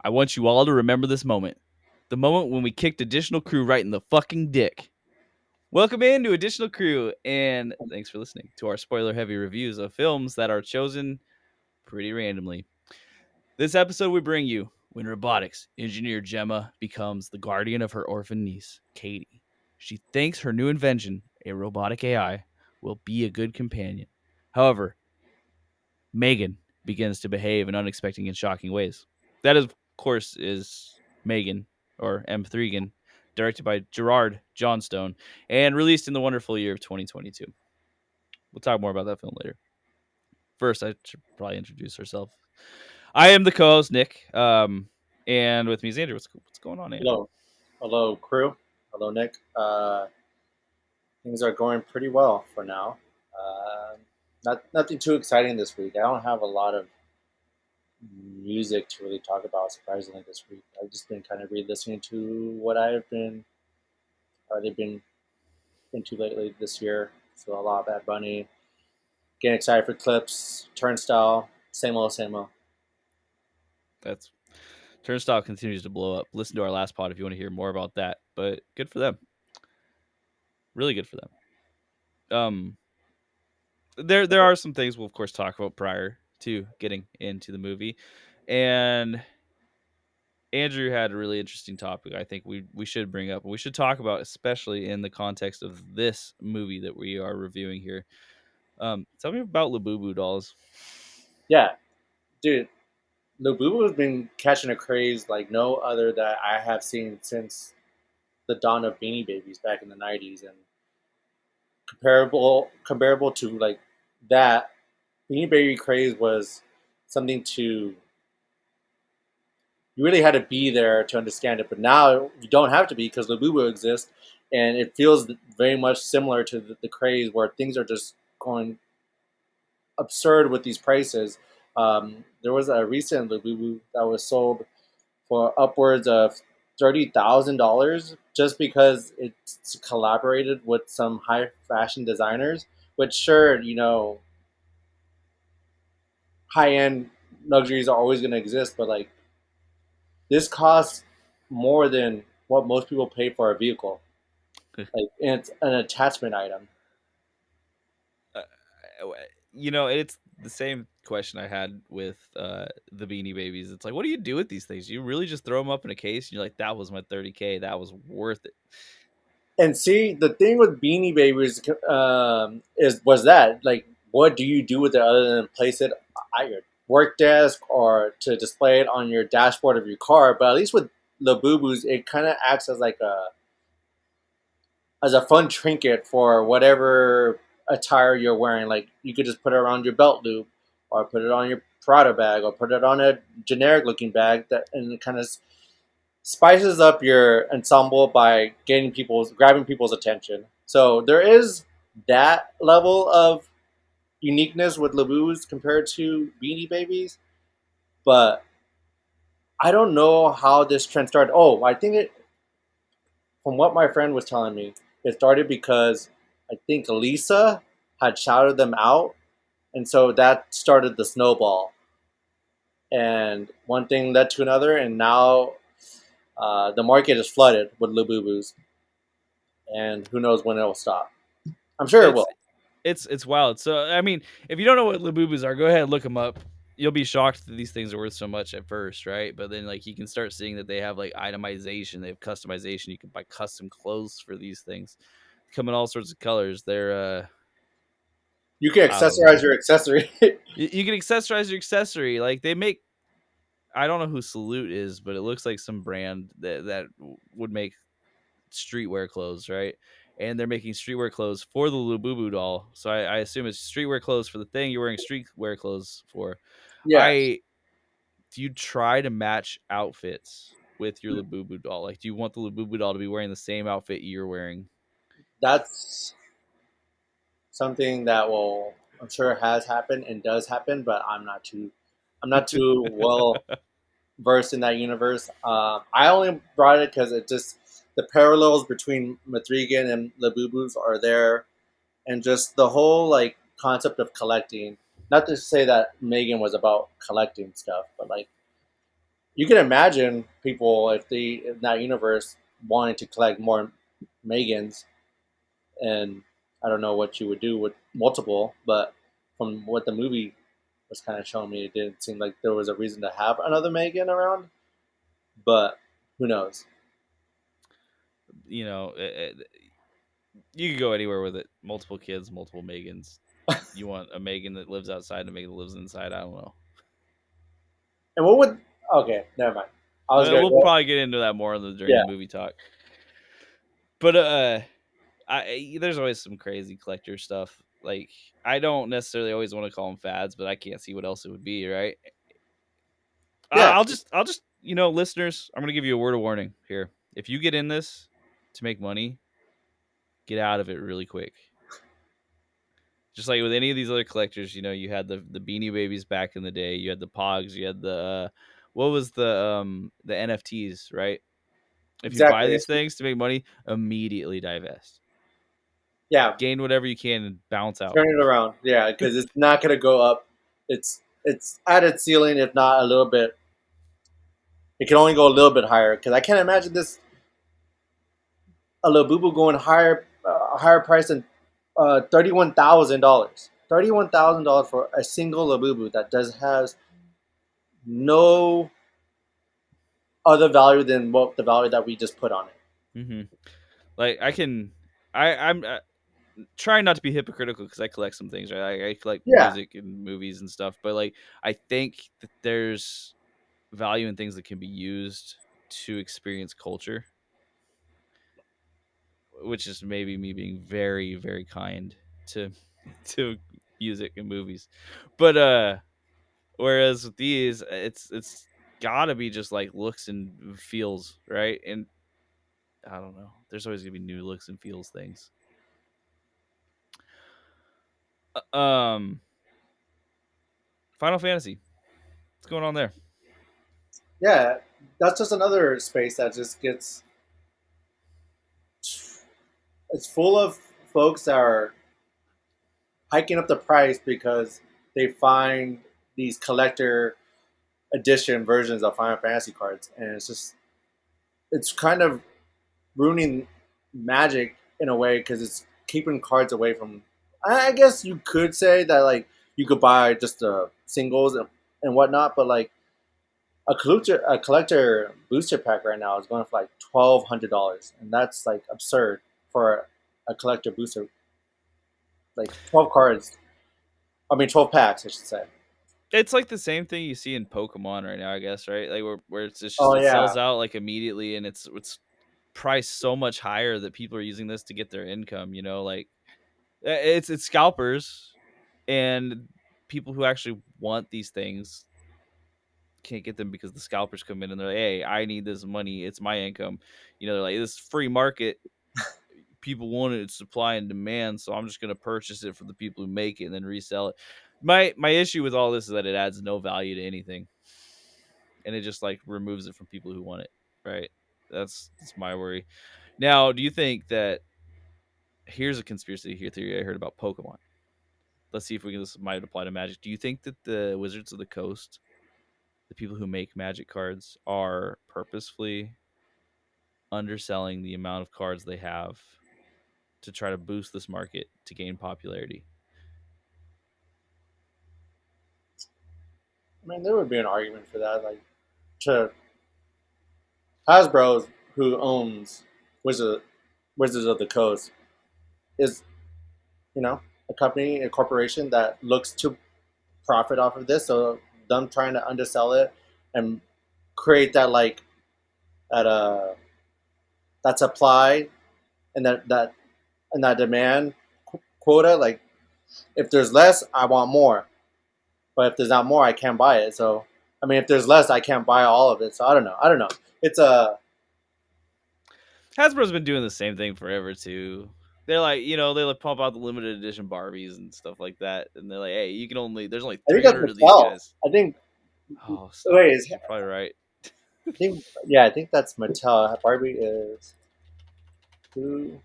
I want you all to remember this moment. The moment when we kicked Additional Crew right in the fucking dick. Welcome into Additional Crew, and thanks for listening to our spoiler-heavy reviews of films that are chosen pretty randomly. This episode we bring you when robotics engineer Gemma becomes the guardian of her orphan niece, Cady. She thinks her new invention, a robotic AI, will be a good companion. However, M3GAN begins to behave in unexpected and shocking ways. That, of course, is M3GAN, or M3GAN, directed by Gerard Johnstone, and released in the wonderful year of 2022. We'll talk more about that film later. First, I should probably introduce herself. I am the co-host, Nick, and with me is Andrew. What's going on, Andrew? Hello, crew. Hello, Nick. Things are going pretty well for now. Nothing too exciting this week. I don't have a lot of music to really talk about. Surprisingly, this week I've just been kind of re-listening to what I've been already been into lately this year. So a lot of Bad Bunny. Getting excited for clips. Turnstile. Same old, same old. That's Turnstile continues to blow up. Listen to our last pod if you want to hear more about that. But good for them. Really good for them. There are some things we'll of course talk about prior to getting into the movie, and Andrew had a really interesting topic. I think we should bring up. We should talk about, especially in the context of this movie that we are reviewing here. Tell me about Labubu Dolls. Yeah, dude. Labubu has been catching a craze like no other that I have seen since the dawn of Beanie Babies back in the '90s, and comparable to like that, Beanie Baby craze was something to you really had to be there to understand it. But now you don't have to be because Labubu exists, and it feels very much similar to the craze where things are just going absurd with these prices. There was a recent Labubu that was sold for upwards of $30,000 just because it's collaborated with some high fashion designers. Which sure, high end luxuries are always going to exist, but like this costs more than what most people pay for a vehicle. Like, and it's an attachment item. Uh, it's the same question I had with the Beanie Babies. It's like, what do you do with these things? You really just throw them up in a case, and you're like, that was my $30K. That was worth it. And see, the thing with Beanie Babies was that like, what do you do with it other than place it at your work desk or to display it on your dashboard of your car? But at least with Labubus, it kind of acts as like a fun trinket for whatever attire you're wearing. Like you could just put it around your belt loop, or put it on your Prada bag, or put it on a generic looking bag that and it kind of spices up your ensemble by grabbing people's attention. So there is that level of uniqueness with Labus compared to Beanie Babies, but I don't know how this trend started. Oh, I think from what my friend was telling me, it started because I think Lisa had shouted them out, and so that started the snowball. And one thing led to another, and now the market is flooded with Labubus, and who knows when it will stop. I'm sure it It's will. it's wild. So I mean, if you don't know what Labubus are, go ahead and look them up. You'll be shocked that these things are worth so much at first, right? But then like you can start seeing that they have like itemization, they have customization. You can buy custom clothes for these things. Come in all sorts of colors. They're You can I don't know. accessorize your accessory. You can accessorize your accessory. Like they make, I don't know who Salute is, but it looks like some brand that would make streetwear clothes, right? And they're making streetwear clothes for the Labubu doll. So I assume it's streetwear clothes for the thing you're wearing streetwear clothes for. Yes, I Do you try to match outfits with your Labubu doll? Like, do you want the Labubu doll to be wearing the same outfit you're wearing? that's something that will I'm sure has happened and does happen, but I'm not too well versed in that universe. I only brought it because it just the parallels between M3GAN and Labubus are there, and just the whole like concept of collecting. Not to say that Megan was about collecting stuff, but like you can imagine people if they in that universe wanting to collect more Megans, and I don't know what you would do with multiple, but from what the movie was kind of showing me, it didn't seem like there was a reason to have another Megan around. But who knows? You know, you could go anywhere with it. Multiple kids, multiple Megans. You want a Megan that lives outside, a Megan that lives inside. I don't know. And what would? Okay, never mind. I was gonna We'll go. probably get into that more during Yeah, the movie talk. But there's always some crazy collector stuff. Like I don't necessarily always want to call them fads, but I can't see what else it would be, right? yeah. I'll just, listeners, I'm gonna give you a word of warning here. If you get in this to make money, get out of it really quick. Just like with any of these other collectors, you had the Beanie Babies back in the day, you had the Pogs, you had the what was the NFTs, right? If you buy Exactly. these things to make money, immediately divest. Yeah, Gain whatever you can and bounce out. turn it around. Yeah, because it's not gonna go up. It's at its ceiling, if not a little bit. It can only go a little bit higher because I can't imagine this a Labubu going higher price than $31,000. $31,000 for a single Labubu that does has no other value than what the value that we just put on it. Mm-hmm. Like I'm trying not to be hypocritical because I collect some things, right? I collect Yeah, music and movies and stuff, but like I think that there's value in things that can be used to experience culture, which is maybe me being very, very kind to to music and movies. But whereas with these, it's gotta be just like looks and feels, right? And I don't know. There's always gonna be new looks and feels things. Um, Final Fantasy. What's going on there? yeah. That's just another space that just gets. It's full of folks that are hiking up the price because they find these collector edition versions of Final Fantasy cards, and it's kind of ruining Magic in a way because it's keeping cards away from. I guess you could say that like you could buy just the singles and whatnot, but like a collector booster pack right now is going for like $1,200, and that's like absurd for a collector booster. Like 12 cards, I mean 12 packs, I should say. It's like the same thing you see in Pokemon right now, I guess, right? Like where it's just Oh it sells yeah, out like immediately, and it's priced so much higher that people are using this to get their income. Like it's scalpers and people who actually want these things can't get them because the scalpers come in and they're like, "Hey, I need this money. It's my income." They're like, "This free market. People want it. It's supply and demand. So I'm just going to purchase it for the people who make it and then resell it." My issue with all this is that it adds no value to anything, and it just like removes it from people who want it. Right? That's my worry. Now, do you think that here's a conspiracy theory I heard about Pokemon? Let's see if this might apply to Magic. Do you think that the Wizards of the Coast, the people who make Magic cards, are purposefully underselling the amount of cards they have to try to boost this market to gain popularity? I mean there would be an argument for that. Like to Hasbro, who owns Wizard, Wizards of the Coast, is a company, a corporation that looks to profit off of this. So them trying to undersell it and create that like that that supply and that demand quota. Like if there's less, I want more, but if there's not more, I can't buy it. So I mean, if there's less, I can't buy all of it. So I don't know. I don't know. It's a Hasbro's been doing the same thing forever too. They're like, they like pump out the limited edition Barbies and stuff like that, and they're like, "Hey, there's only I think that's 300 of these Mattel. guys." I think Oh, stop wait, it! You're probably right. I think yeah, I think that's Mattel. Barbie is who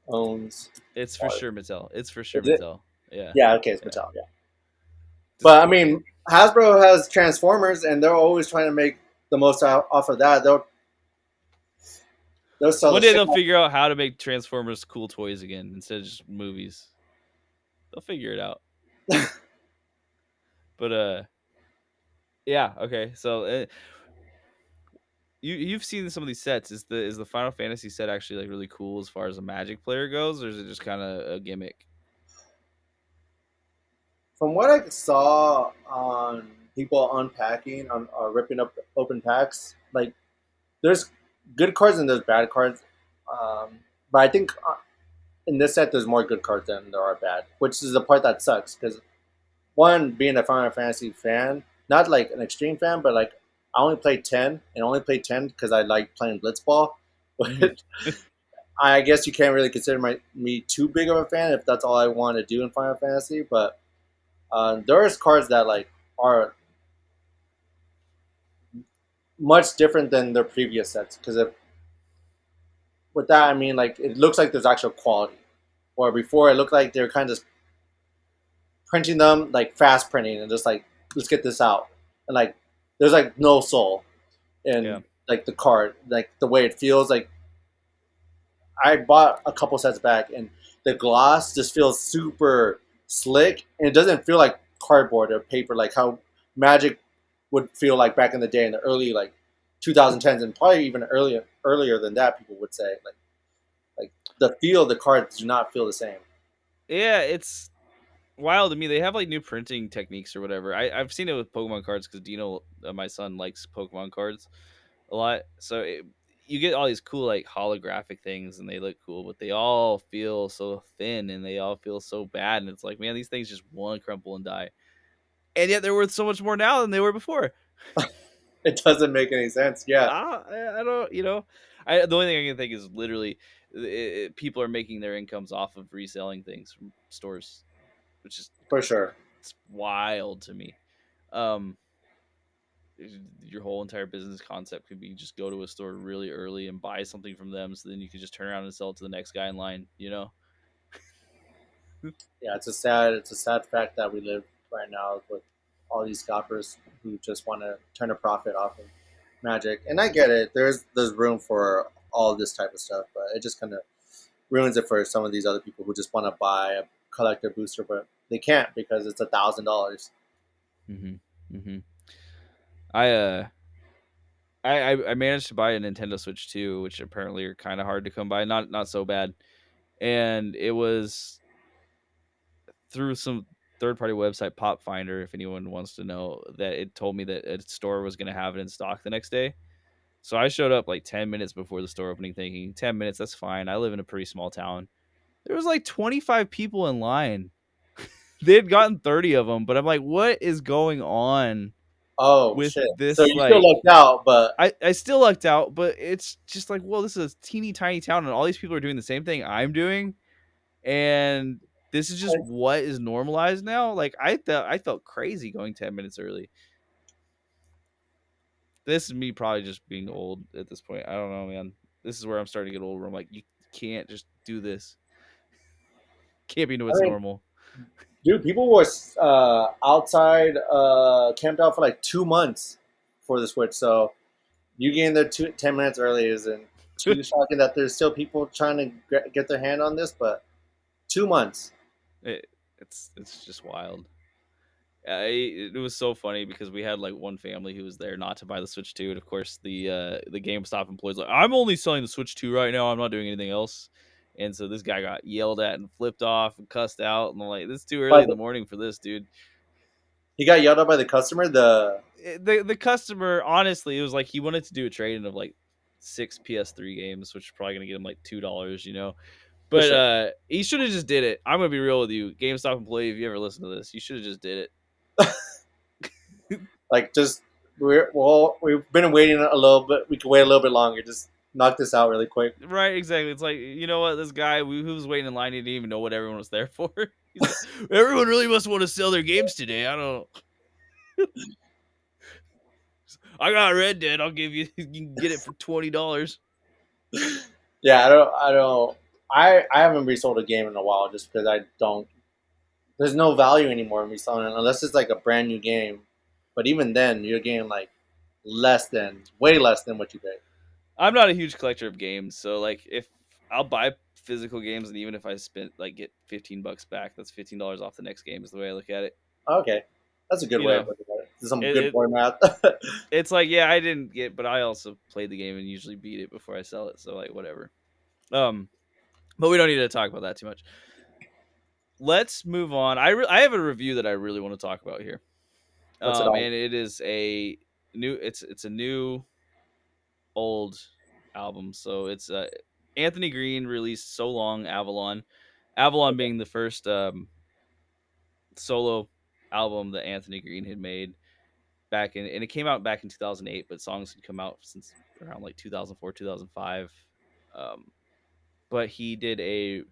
owns It's for Barbie? sure Mattel. It's for sure Is it? Mattel. Yeah, Yeah, okay, it's yeah. Mattel. Yeah, Just but I mean, Hasbro has Transformers, and they're always trying to make the most off of that, they'll sell One the day shit they'll out. figure out how to make Transformers cool toys again instead of just movies. They'll figure it out. But yeah, okay. So you've seen some of these sets. Is the Final Fantasy set actually like really cool as far as a Magic player goes, or is it just kind of a gimmick? From what I saw on people unpacking on or ripping up open packs, like there's good cards and there's bad cards. But I think in this set there's more good cards than there are bad, which is the part that sucks because one, being a Final Fantasy fan, not like an extreme fan, but like I only played 10 and only played 10 because I like playing Blitzball. Mhm. But I guess you can't really consider me too big of a fan if that's all I want to do in Final Fantasy. But there's cards that like are much different than their previous sets because with that I mean like it looks like there's actual quality. Or before it looked like they're kind of printing them like fast printing and just like let's get this out and like there's like no soul Yeah. in like the card, like the way it feels. Like I bought a couple sets back, and the gloss just feels super slick, and it doesn't feel like cardboard or paper, like how Magic would feel like back in the day in the early like 2010s, and probably even earlier than that. People would say like the feel of the cards do not feel the same. Yeah, it's wild to me. They have like new printing techniques or whatever. I've seen it with Pokemon cards because Dino, my son, likes Pokemon cards a lot. So you get all these cool like holographic things, and they look cool, but they all feel so thin and they all feel so bad. And it's like, man, these things just want to crumple and die, and yet they're worth so much more now than they were before. It doesn't make any sense. Yeah, I don't, the only thing I can think is literally people are making their incomes off of reselling things from stores, which is for sure. it's wild to me. Um, your whole entire business concept could be just go to a store really early and buy something from them, so then you could just turn around and sell it to the next guy in line. Yeah, it's a sad fact that we live right now with all these scalpers who just want to turn a profit off of Magic. And I get it. There's room for all this type of stuff, but it just kind of ruins it for some of these other people who just want to buy a collector booster, but they can't because it's $1,000. Mm-hmm. Mm-hmm. I I managed to buy a Nintendo Switch too, which apparently are kind of hard to come by. Not so bad, and it was through some third party website, Pop Finder, if anyone wants to know, that it told me that a store was going to have it in stock the next day. So I showed up like 10 minutes before the store opening thinking 10 minutes, that's fine. I live in a pretty small town. There was like 25 people in line. They had gotten 30 of them, but I'm like, what is going on Oh with shit! So this? you still Like, lucked out, but I still lucked out, but it's just like, well, this is a teeny tiny town and all these people are doing the same thing I'm doing. And this is just what is normalized now. Like I felt crazy going 10 minutes early. This is me probably just being old at this point. I don't know, man. This is where I'm starting to get old. Where I'm like, you can't just do this. Can't be I what's mean, normal. dude, people were outside, camped out for like 2 months for the Switch. So you getting there 10 minutes early isn't too shocking that there's still people trying to get their hand on this, but 2 months. it, it's just wild. It was so funny because we had like one family who was there not to buy the Switch 2, and of course the GameStop employees like, I'm only selling the Switch 2 right now. I'm not doing anything else. And so this guy got yelled at and flipped off and cussed out, and I'm like, this is too early But in the morning for this, dude. he got yelled at by the customer. The customer, honestly, it was like he wanted to do a trade in of like 6 PS3 games, which is probably gonna get him like $2. For But sure. he should have just did it. I'm gonna be real with you, GameStop employee. If you ever listen to this, you should have just did it. Like just we've been waiting a little bit. We could wait a little bit longer. Just knock this out really quick. Right, exactly. It's like, you know what? This guy who was waiting in line, he didn't even know what everyone was there for. He's like, everyone really must want to sell their games today. I don't. I got Red Dead. I'll give you. You can get it for $20. Yeah, I don't. I haven't resold a game in a while just because I don't. There's no value anymore in reselling it unless it's like a brand new game. But even then, you're getting like less than, way less than what you pay. I'm not a huge collector of games, so like if I'll buy physical games, and even if I spent like get $15 back, that's $15 off the next game. Is the way I look at it. Okay, that's a good You way of know, looking at it. Some it, good it boy math. it's like, yeah, I didn't get, but I also played the game and usually beat it before I sell it. So like whatever. Um, but we don't need to talk about that too much. Let's move on. I have a review that I really want to talk about here. What's it on? And it is a new. It's a new old album. So it's Anthony Green released "So Long Avalon." Avalon being the first solo album that Anthony Green had made back in, and it came out back in 2008, but songs had come out since around like 2004, 2005. Um, but he did a,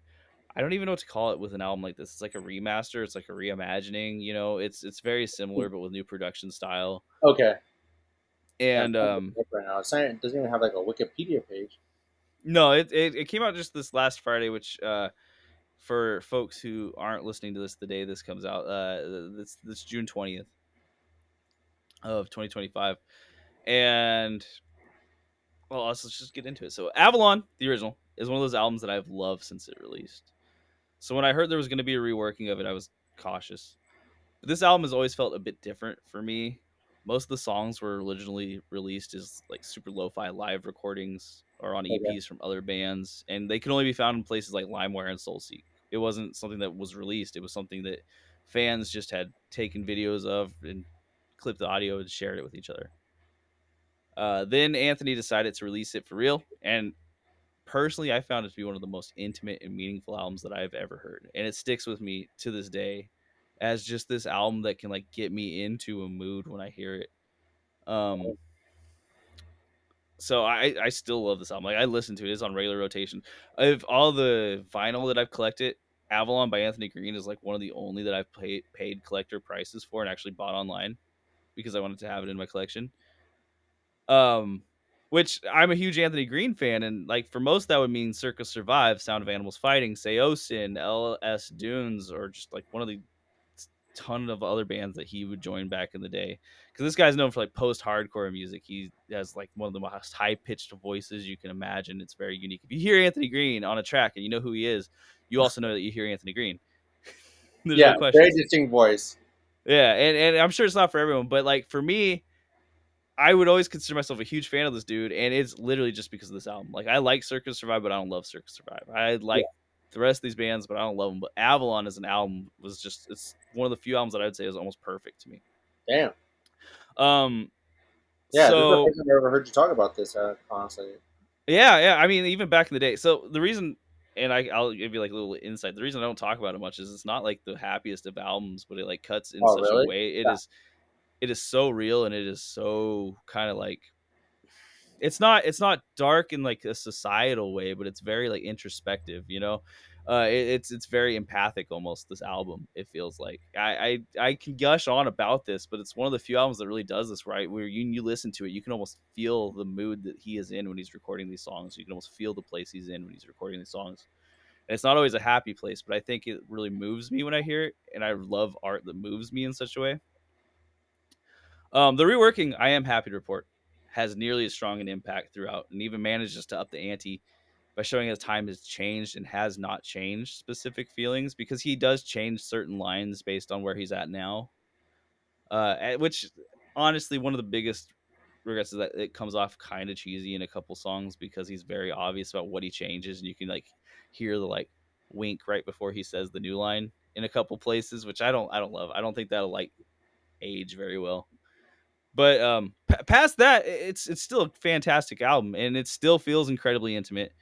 I don't even know what to call it with an album like this. It's like a remaster. It's like a reimagining. You know, it's very similar, but with new production style. Okay. Yeah, I'm And trying to look it up right now. It's saying it doesn't even have like a Wikipedia page. no, it came out just this last Friday, which for folks who aren't listening to this the day this comes out, this June 20th of 2025. And well, let's just get into it. So Avalon, the original, is one of those albums that I've loved since it released. So when I heard there was going to be a reworking of it, I was cautious. But this album has always felt a bit different for me. Most of the songs were originally released as like super lo-fi live recordings or on Okay. EPs from other bands, and they can only be found in places like LimeWire and SoulSeek. It wasn't something that was released; it was something that fans just had taken videos of and clipped the audio and shared it with each other. Then Anthony decided to release it for real, and personally, I found it to be one of the most intimate and meaningful albums that I've ever heard, and it sticks with me to this day as just this album that can like get me into a mood when I hear it. Um, so I still love this album. Like I listen to it; it's on regular rotation. Of all the vinyl that I've collected, Avalon by Anthony Green is like one of the only that I've paid collector prices for and actually bought online because I wanted to have it in my collection. Um, which I'm a huge Anthony Green fan, and like for most that would mean Circus Survive, Sound of Animals Fighting, Seosin, LS Dunes, or just like one of the ton of other bands that he would join back in the day. Because this guy's known for like post-hardcore music. He has like one of the most high-pitched voices you can imagine. It's very unique. If you hear Anthony Green on a track and you know who he is, you also know that you hear Anthony Green. There's Yeah, no very questions. distinct voice. Yeah, and I'm sure it's not for everyone, but like for me, I would always consider myself a huge fan of this dude, and it's literally just because of this album. Like, I like Circus Survive, but I don't love Circus Survive. I Yeah, like the rest of these bands, but I don't love them. But Avalon as an album was just, it's one of the few albums that I would say is almost perfect to me. damn. Um, Yeah, this is the so first time I've ever heard you talk about this. Honestly. yeah. I mean, even back in the day. So the reason, and I'll give you like a little insight. The reason I don't talk about it much is it's not like the happiest of albums, but it like cuts in Oh, such a really? way. Yeah. It is so real, and it is so kind of like, it's not dark in like a societal way, but it's very like introspective, you know. It's very empathic almost, this album. It feels like I can gush on about this, but it's one of the few albums that really does this right, where you listen to it, you can almost feel the mood that he is in when he's recording these songs. You can almost feel the place he's in when he's recording these songs. And it's not always a happy place, but I think it really moves me when I hear it, and I love art that moves me in such a way. The reworking, I am happy to report, has nearly as strong an impact throughout, and even manages to up the ante by showing as time has changed and has not changed specific feelings, because he does change certain lines based on where he's at now. Which honestly, one of the biggest regrets is that it comes off kind of cheesy in a couple songs because he's very obvious about what he changes, and you can like hear the like wink right before he says the new line in a couple places, which I don't love. I don't think that'll like age very well. But past that, it's still a fantastic album, and it still feels incredibly intimate.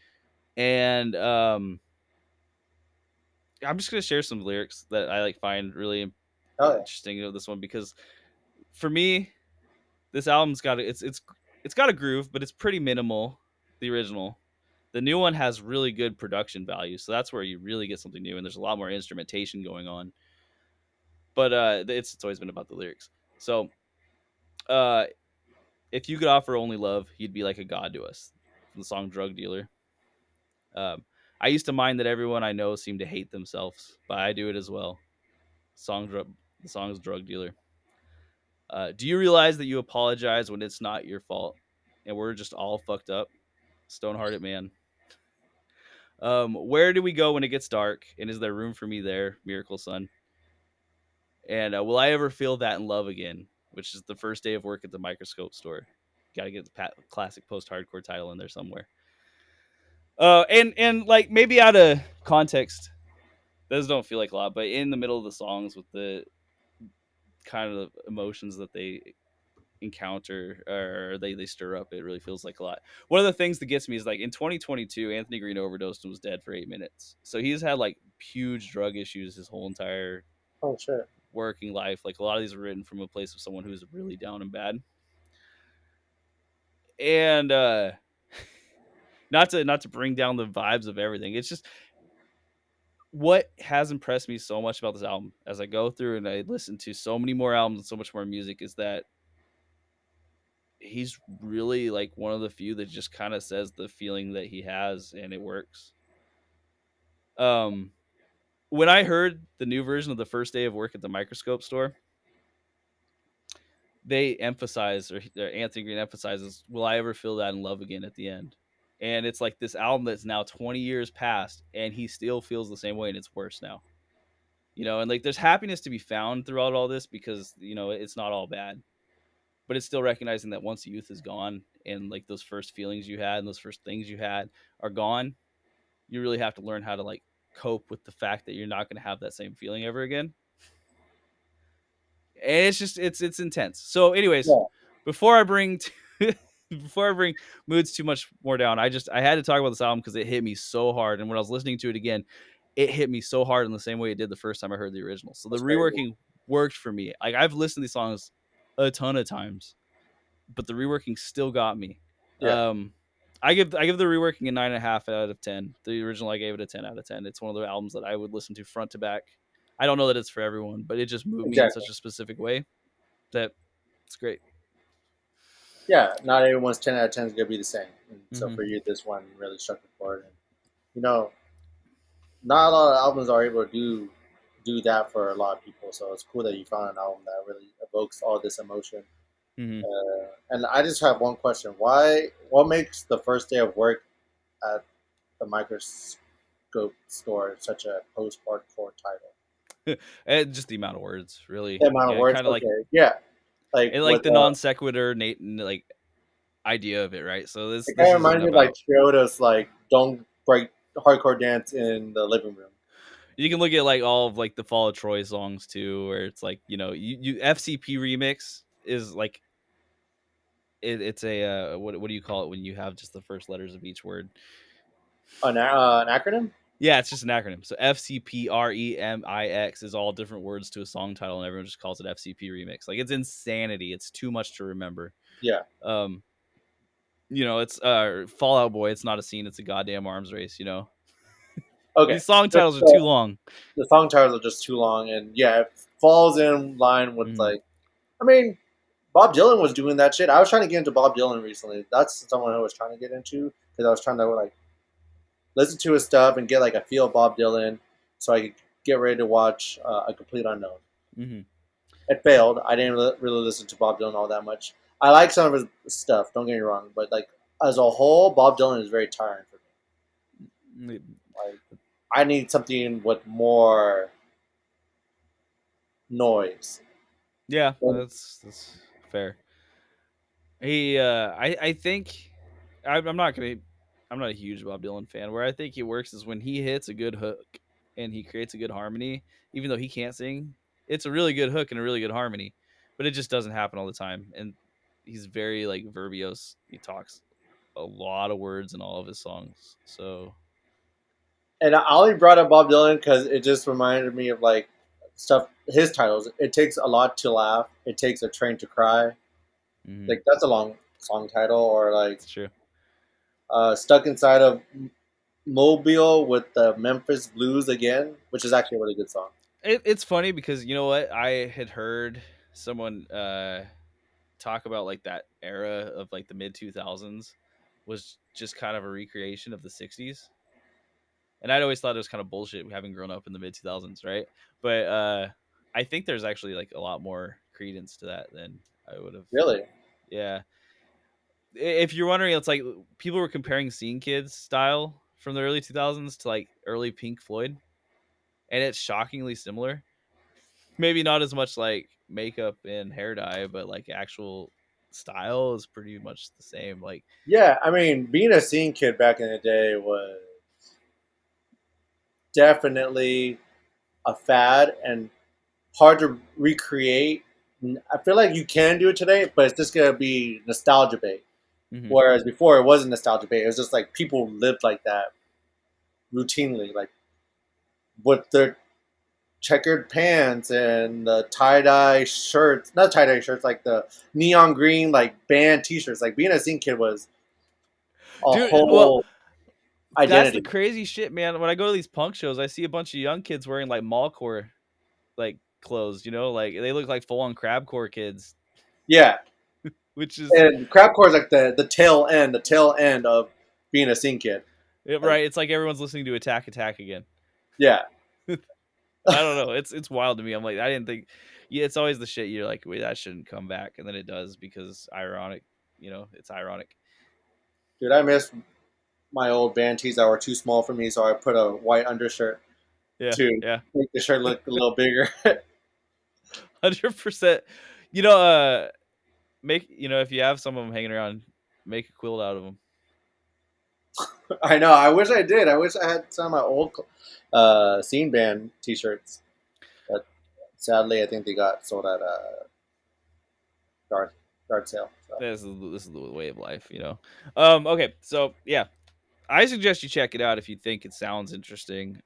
And I'm just gonna share some lyrics that I like find really Oh, yeah. interesting of this one, because for me, this album's got it's got a groove, but it's pretty minimal. The original, the new one has really good production value, so that's where you really get something new, and there's a lot more instrumentation going on. But it's always been about the lyrics. So uh, if you could offer only love, you'd be like a god to us. From the song "Drug Dealer." Um, I used to mind that everyone I know seemed to hate themselves, but I do it as well. Song, the song's "Drug Dealer." Do you realize that you apologize when it's not your fault, and we're just all fucked up? Stonehearted man. Where do we go when it gets dark? And is there room for me there, Miracle Sun? And will I ever feel that in love again? Which is the first day of work at the microscope store. Got to get the classic post-hardcore title in there somewhere. And like maybe out of context, those don't feel like a lot, but in the middle of the songs with the kind of emotions that they encounter or they stir up, it really feels like a lot. One of the things that gets me is like in 2022, Anthony Green overdosed and was dead for 8 minutes. So he's had like huge drug issues his whole entire Oh shit. working life. Like a lot of these are written from a place of someone who's really down and bad. And not to bring down the vibes of everything. It's just what has impressed me so much about this album as I go through and I listen to so many more albums and so much more music is that he's really like one of the few that just kind of says the feeling that he has and it works. Um when I heard the new version of the first day of work at the microscope store, they emphasize or Anthony Green emphasizes, will I ever feel that in love again at the end? And it's like this album that's now 20 years past and he still feels the same way and it's worse now. And like there's happiness to be found throughout all this because, it's not all bad. But it's still recognizing that once youth is gone and like those first feelings you had and those first things you had are gone, you really have to learn how to like cope with the fact that you're not going to have that same feeling ever again. And it's just it's intense. So, anyways, Yeah. before I bring before I bring moods too much more down, I had to talk about this album because it hit me so hard. And when I was listening to it again, it hit me so hard in the same way it did the first time I heard the original. So the That's crazy. reworking worked for me. Like I've listened to these songs a ton of times, but the reworking still got me. Yeah. I give the reworking a 9.5 out of 10. The original I gave it a 10 out of 10. It's one of the albums that I would listen to front to back. I don't know that it's for everyone, but it just moved me in Exactly. such a specific way that it's great. Yeah. Not everyone's 10 out of 10 is gonna be the same. And so Mm-hmm. for you, this one really struck a chord. And you know, not a lot of albums are able to do that for a lot of people. So it's cool that you found an album that really evokes all this emotion. Mm-hmm. And I just have one question: Why? What makes the first day of work at the microscope store such a post-hardcore title? And just the amount of words, really. The amount of Yeah, words. kind of like Okay, yeah, like and with like the non sequitur Nate like idea of it, right? So this it kind this of isn't reminds me of like about. Chioda's like "Don't break hardcore dance in the living room." You can look at like all of like the Fall of Troy songs too, where it's like you FCP remix is like it's a what do you call it when you have just the first letters of each word? An acronym? Yeah, it's just an acronym. So FCPREMIX is all different words to a song title, and everyone just calls it FCP remix. Like it's insanity. It's too much to remember. Yeah. Um, it's Fallout Boy. It's not a scene. It's a goddamn arms race. Okay. These song Just titles are too long. the song titles are just too long, and yeah, it falls in line with Mm-hmm. like, I mean, Bob Dylan was doing that shit. I was trying to get into Bob Dylan recently. That's someone who I was trying to get into because I was trying to like listen to his stuff and get like a feel of Bob Dylan, so I could get ready to watch A Complete Unknown. Mm-hmm. It failed. I didn't really listen to Bob Dylan all that much. I like some of his stuff. Don't get me wrong, but like as a whole, Bob Dylan is very tiring for Mm-hmm. me. Like I need something with more noise. Yeah, And, that's fair. I think I'm not gonna. I'm not a huge Bob Dylan fan. Where I think he works is when he hits a good hook and he creates a good harmony. Even though he can't sing, it's a really good hook and a really good harmony. But it just doesn't happen all the time. And he's very like verbose. He talks a lot of words in all of his songs. So and I only brought up Bob Dylan because it just reminded me of like stuff. His titles. It takes a lot to laugh. It takes a train to cry. mhm, Like that's a long song title. Or like it's true. Stuck Inside of Mobile with the Memphis Blues again, which is actually a really good song. It's funny because you know what I had heard someone talk about like that era of like the mid 2000s was just kind of a recreation of the 60s. And I'd always thought it was kind of bullshit having grown up in the mid 2000s, right? But I think there's actually like a lot more credence to that, then I would have. Really? Yeah. If you're wondering, it's like people were comparing Scene Kids style from the early 2000s to like early Pink Floyd, and it's shockingly similar. Maybe not as much like makeup and hair dye, but like actual style is pretty much the same. Like, Yeah, I mean, being a scene kid back in the day was definitely a fad and hard to recreate. I feel like you can do it today, but it's just gonna be nostalgia bait. mhm. Whereas before, it wasn't nostalgia bait. It was just like people lived like that routinely, like with their checkered pants and the tie dye shirts. Not tie dye shirts, like the neon green like band T-shirts. Like being a scene kid was a Dude, well, whole that's the identity. crazy shit, man. When I go to these punk shows, I see a bunch of young kids wearing like mallcore like clothes, like they look like full on crabcore kids, Yeah, which is and crapcore is like the tail end of being a scene kid. Like, right. It's like everyone's listening to Attack Attack again. yeah, I don't know. It's wild to me. I'm like, I didn't think. Yeah, it's always the shit. You're like, wait, that shouldn't come back, and then it does because ironic. It's ironic. dude, I miss my old band tees that were too small for me, so I put a white undershirt Yeah, to yeah, make the shirt look a little bigger. 100%. You know, make if you have some of them hanging around, make a quilt out of them. I know. I wish I did. I wish I had some of my old scene band T-shirts. But sadly, I think they got sold at a guard sale. So. This is the way of life. Okay, so yeah, I suggest you check it out if you think it sounds interesting.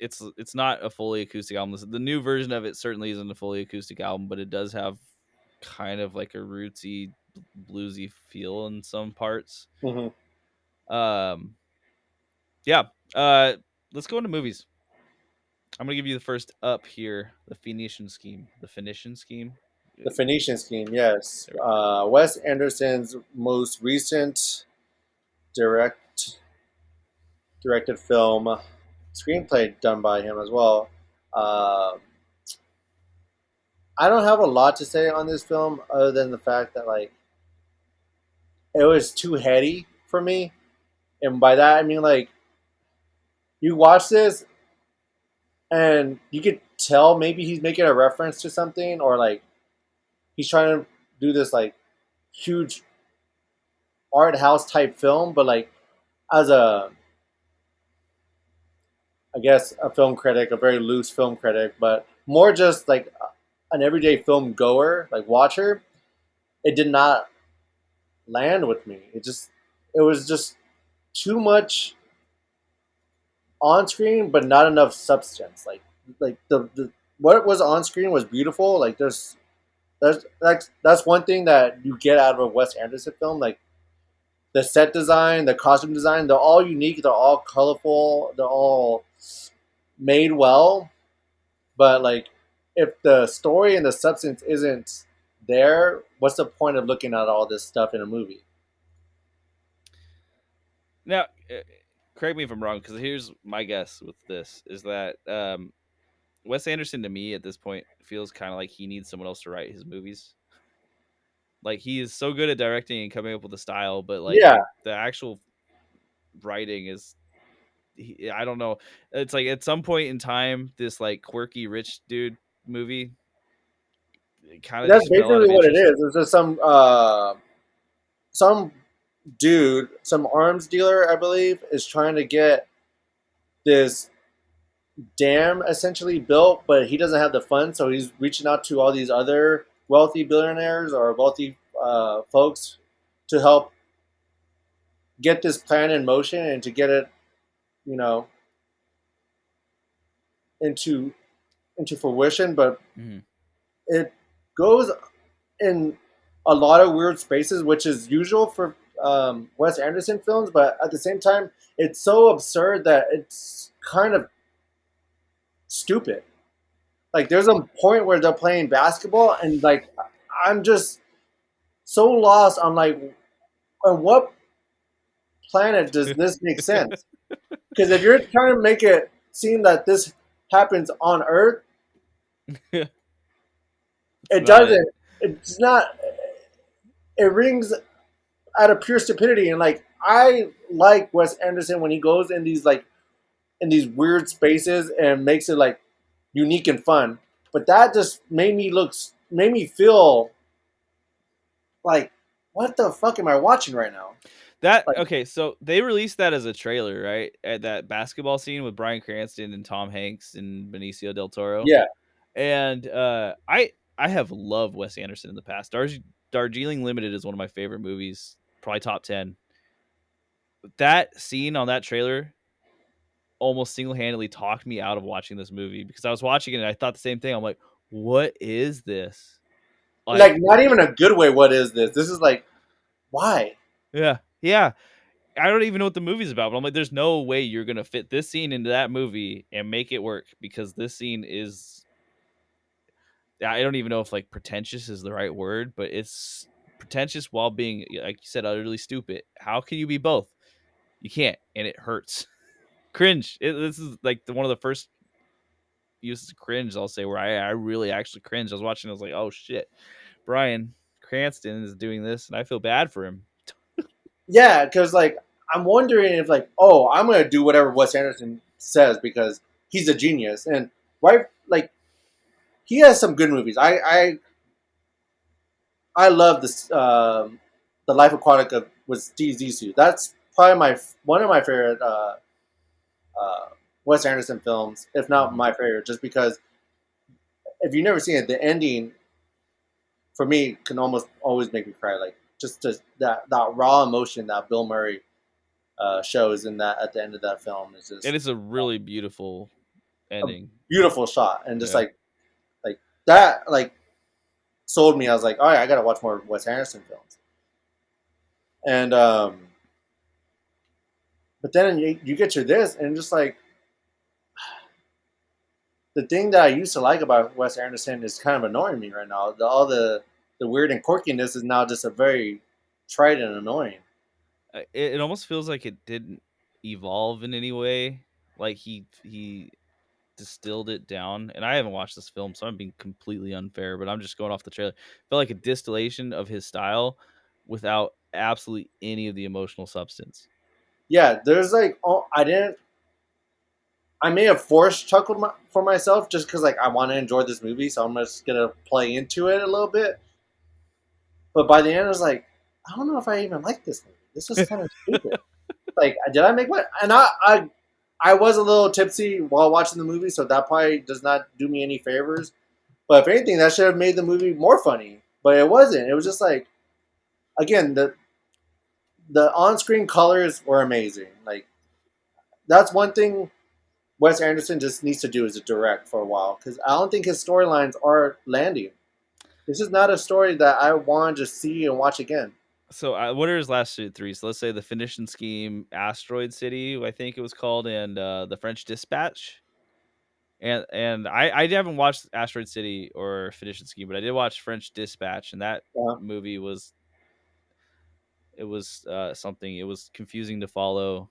It's not a fully acoustic album. The new version of it certainly isn't a fully acoustic album, but it does have kind of like a rootsy, bluesy feel in some parts. Mm-hmm. Um, yeah. Uh, let's go into movies. I'm gonna give you the first up here. The Phoenician Scheme. The Phoenician Scheme. The Phoenician Scheme, yes. There we go. Wes Anderson's most recent direct directed film, screenplay done by him as well. Uh, I don't have a lot to say on this film other than the fact that like it was too heady for me, and by that I mean like you watch this and you could tell maybe he's making a reference to something or like he's trying to do this like huge art house type film, but like as a I guess a film critic, a very loose film critic, but more just like an everyday film goer, like watcher, it did not land with me. It was just too much on screen, but not enough substance. Like the what was on screen was beautiful. Like that's one thing that you get out of a Wes Anderson film. Like the set design, the costume design, they're all unique. They're all colorful. They're all made well. But like, if the story and the substance isn't there, what's the point of looking at all this stuff in a movie? Now, correct me if I'm wrong, because here's my guess with this is that Wes Anderson to me at this point feels kind of like he needs someone else to write his movies. Like he is so good at directing and coming up with a style, but like Yeah, the actual writing is I don't know. It's like at some point in time, this like quirky rich dude movie kind of that's just fell out basically of what it interest. is. It's just some dude, some arms dealer, I believe, is trying to get this dam essentially built, but he doesn't have the funds, so he's reaching out to all these other wealthy billionaires or wealthy folks to help get this plan in motion and to get it, you know, into fruition. But Mhm. it goes in a lot of weird spaces, which is usual for Wes Anderson films. But at the same time, it's so absurd that it's kind of stupid. Like there's a point where they're playing basketball, and like I'm just so lost. I'm like, on what planet does this make sense? Because if you're trying to make it seem that this happens on Earth, It's It not it. doesn't. It's not. It rings out of pure stupidity, and like I like Wes Anderson when he goes in these like in these weird spaces and makes it like unique and fun. But that just made me feel like, what the fuck am I watching right now? That Like, okay, so they released that as a trailer, right? At that basketball scene with Bryan Cranston and Tom Hanks and Benicio del Toro. yeah, And I have loved Wes Anderson in the past. Darjeeling Limited is one of my favorite movies, probably top 10. That scene on that trailer almost single-handedly talked me out of watching this movie because I was watching it and I thought the same thing. I'm like, "What is this?" like Like, not even a good way. What is this? This is like why? yeah. Yeah. I don't even know what the movie's about, but I'm like, there's no way you're gonna fit this scene into that movie and make it work because this scene is I don't even know if like pretentious is the right word, but it's pretentious while being like you said, utterly stupid. How can you be both? You can't, and it hurts. Cringe. This is like one of the first uses of cringe I'll say where I really actually cringe. I was watching, I was like, oh shit, Bryan Cranston is doing this, and I feel bad for him. Yeah, because like I'm wondering if like, oh, I'm gonna do whatever Wes Anderson says because he's a genius, and right, like he has some good movies. I love this the Life Aquatic of with Steve Zissou. That's probably my one of my favorite uh, Wes Anderson films, if not Mhm. my favorite, just because if you've never seen it, the ending for me can almost always make me cry. Like just that raw emotion that Bill Murray shows in that at the end of that film is And just it's a really beautiful a ending. beautiful shot, and just Yeah. like that like sold me. I was like, all right, I gotta watch more Wes Anderson films. And but then you get to this, and just like the thing that I used to like about Wes Anderson is kind of annoying me right now. All the weird and quirkiness is now just a very trite and annoying. It almost feels like it didn't evolve in any way. Like he distilled it down, and I haven't watched this film, so I'm being completely unfair, but I'm just going off the trailer. Felt like a distillation of his style without absolutely any of the emotional substance. Yeah, there's like oh, I may have forced chuckled for myself just because like I want to enjoy this movie, so I'm just gonna play into it a little bit. But by the end, I was like, I don't know if I even like this movie. This is kind of stupid. Like, did I make what? And I was a little tipsy while watching the movie, so that probably does not do me any favors. But if anything, that should have made the movie more funny. But it wasn't. It was just like, again, the on-screen colors were amazing. Like that's one thing Wes Anderson just needs to do is to direct for a while because I don't think his storylines are landing. This is not a story that I want to see and watch again. So, what are his last three? So, let's say the Phoenician Scheme, Asteroid City, I think it was called, and the French Dispatch. And I haven't watched Asteroid City or Phoenician Scheme, but I did watch French Dispatch, and that Uh, movie was something. It was confusing to follow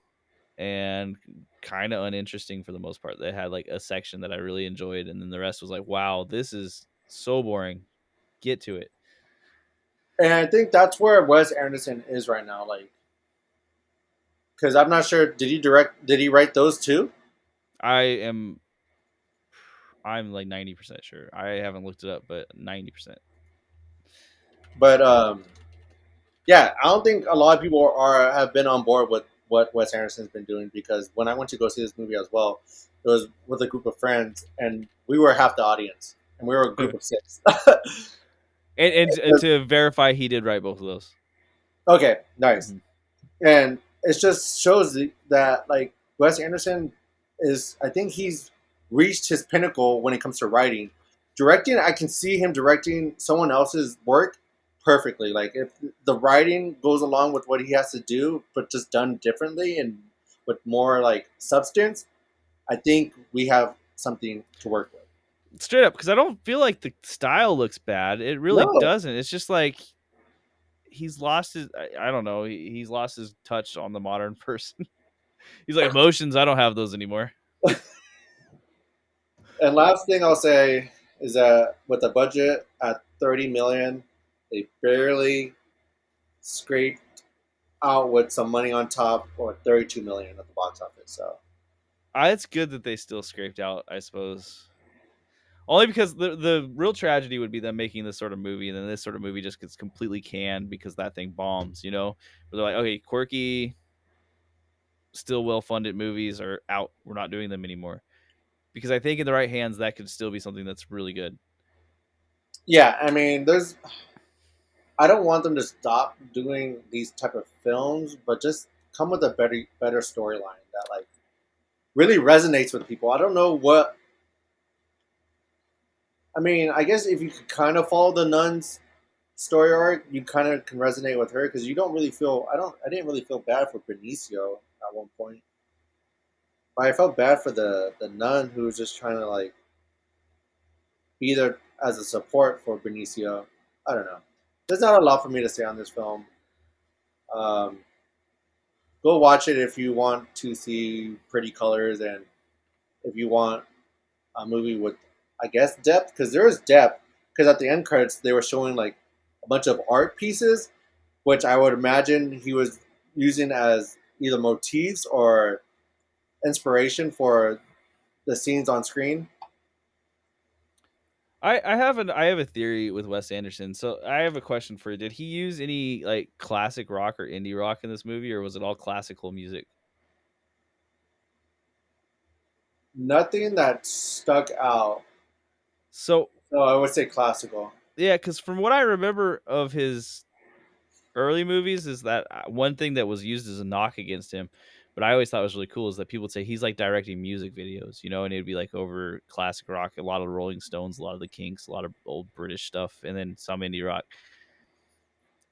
and kind of uninteresting for the most part. They had like a section that I really enjoyed, and then the rest was like, wow, this is so boring. Get to it. and I think that's where Wes Anderson is right now. Like, because I'm not sure. Did he direct? Did he write those too? I am I'm like 90% sure. I haven't looked it up, but 90%. But yeah, I don't think a lot of people are have been on board with what Wes Anderson's been doing because when I went to go see this movie as well, it was with a group of friends and we were half the audience and we were a group of six. And to verify, he did write both of those. Okay, nice. Mhm. And it just shows that like Wes Anderson is, I think he's reached his pinnacle when it comes to writing. Directing, I can see him directing someone else's work perfectly. Like if the writing goes along with what he has to do, but just done differently and with more like substance, I think we have something to work with. Straight up, because I don't feel like the style looks bad. It really No, doesn't. It's just like he's lost his. I don't know. He's lost his touch on the modern person. He's like emotions. I don't have those anymore. and last thing I'll say is that with a budget at 30 million, they barely scraped out with some money on top, or 32 million at the box office. So It's good that they still scraped out, I suppose. Only because the real tragedy would be them making this sort of movie, and then this sort of movie just gets completely canned because that thing bombs. Where they're like, okay, quirky, still well funded movies are out. We're not doing them anymore. Because I think in the right hands, that could still be something that's really good. yeah, I mean, there's I don't want them to stop doing these type of films, but just come with a better storyline that like really resonates with people. I don't know what I mean. I guess if you could kind of follow the nun's story arc, you kind of can resonate with her because you don't really feel. I didn't really feel bad for Benicio at one point, but I felt bad for the nun who was just trying to like be there as a support for Benicio. I don't know. There's not a lot for me to say on this film. Um, Go watch it if you want to see pretty colors and if you want a movie with, I guess, depth, because there is depth. Because at the end credits, they were showing like a bunch of art pieces, which I would imagine he was using as either motifs or inspiration for the scenes on screen. I have a theory with Wes Anderson. So I have a question for you. Did he use any like classic rock or indie rock in this movie, or was it all classical music? Nothing that stuck out. So So I would say classical. yeah, because from what I remember of his early movies, is that one thing that was used as a knock against him, but I always thought was really cool is that people would say he's like directing music videos, and it'd be like over classic rock, a lot of Rolling Stones, a lot of the Kinks, a lot of old British stuff, and then some indie rock.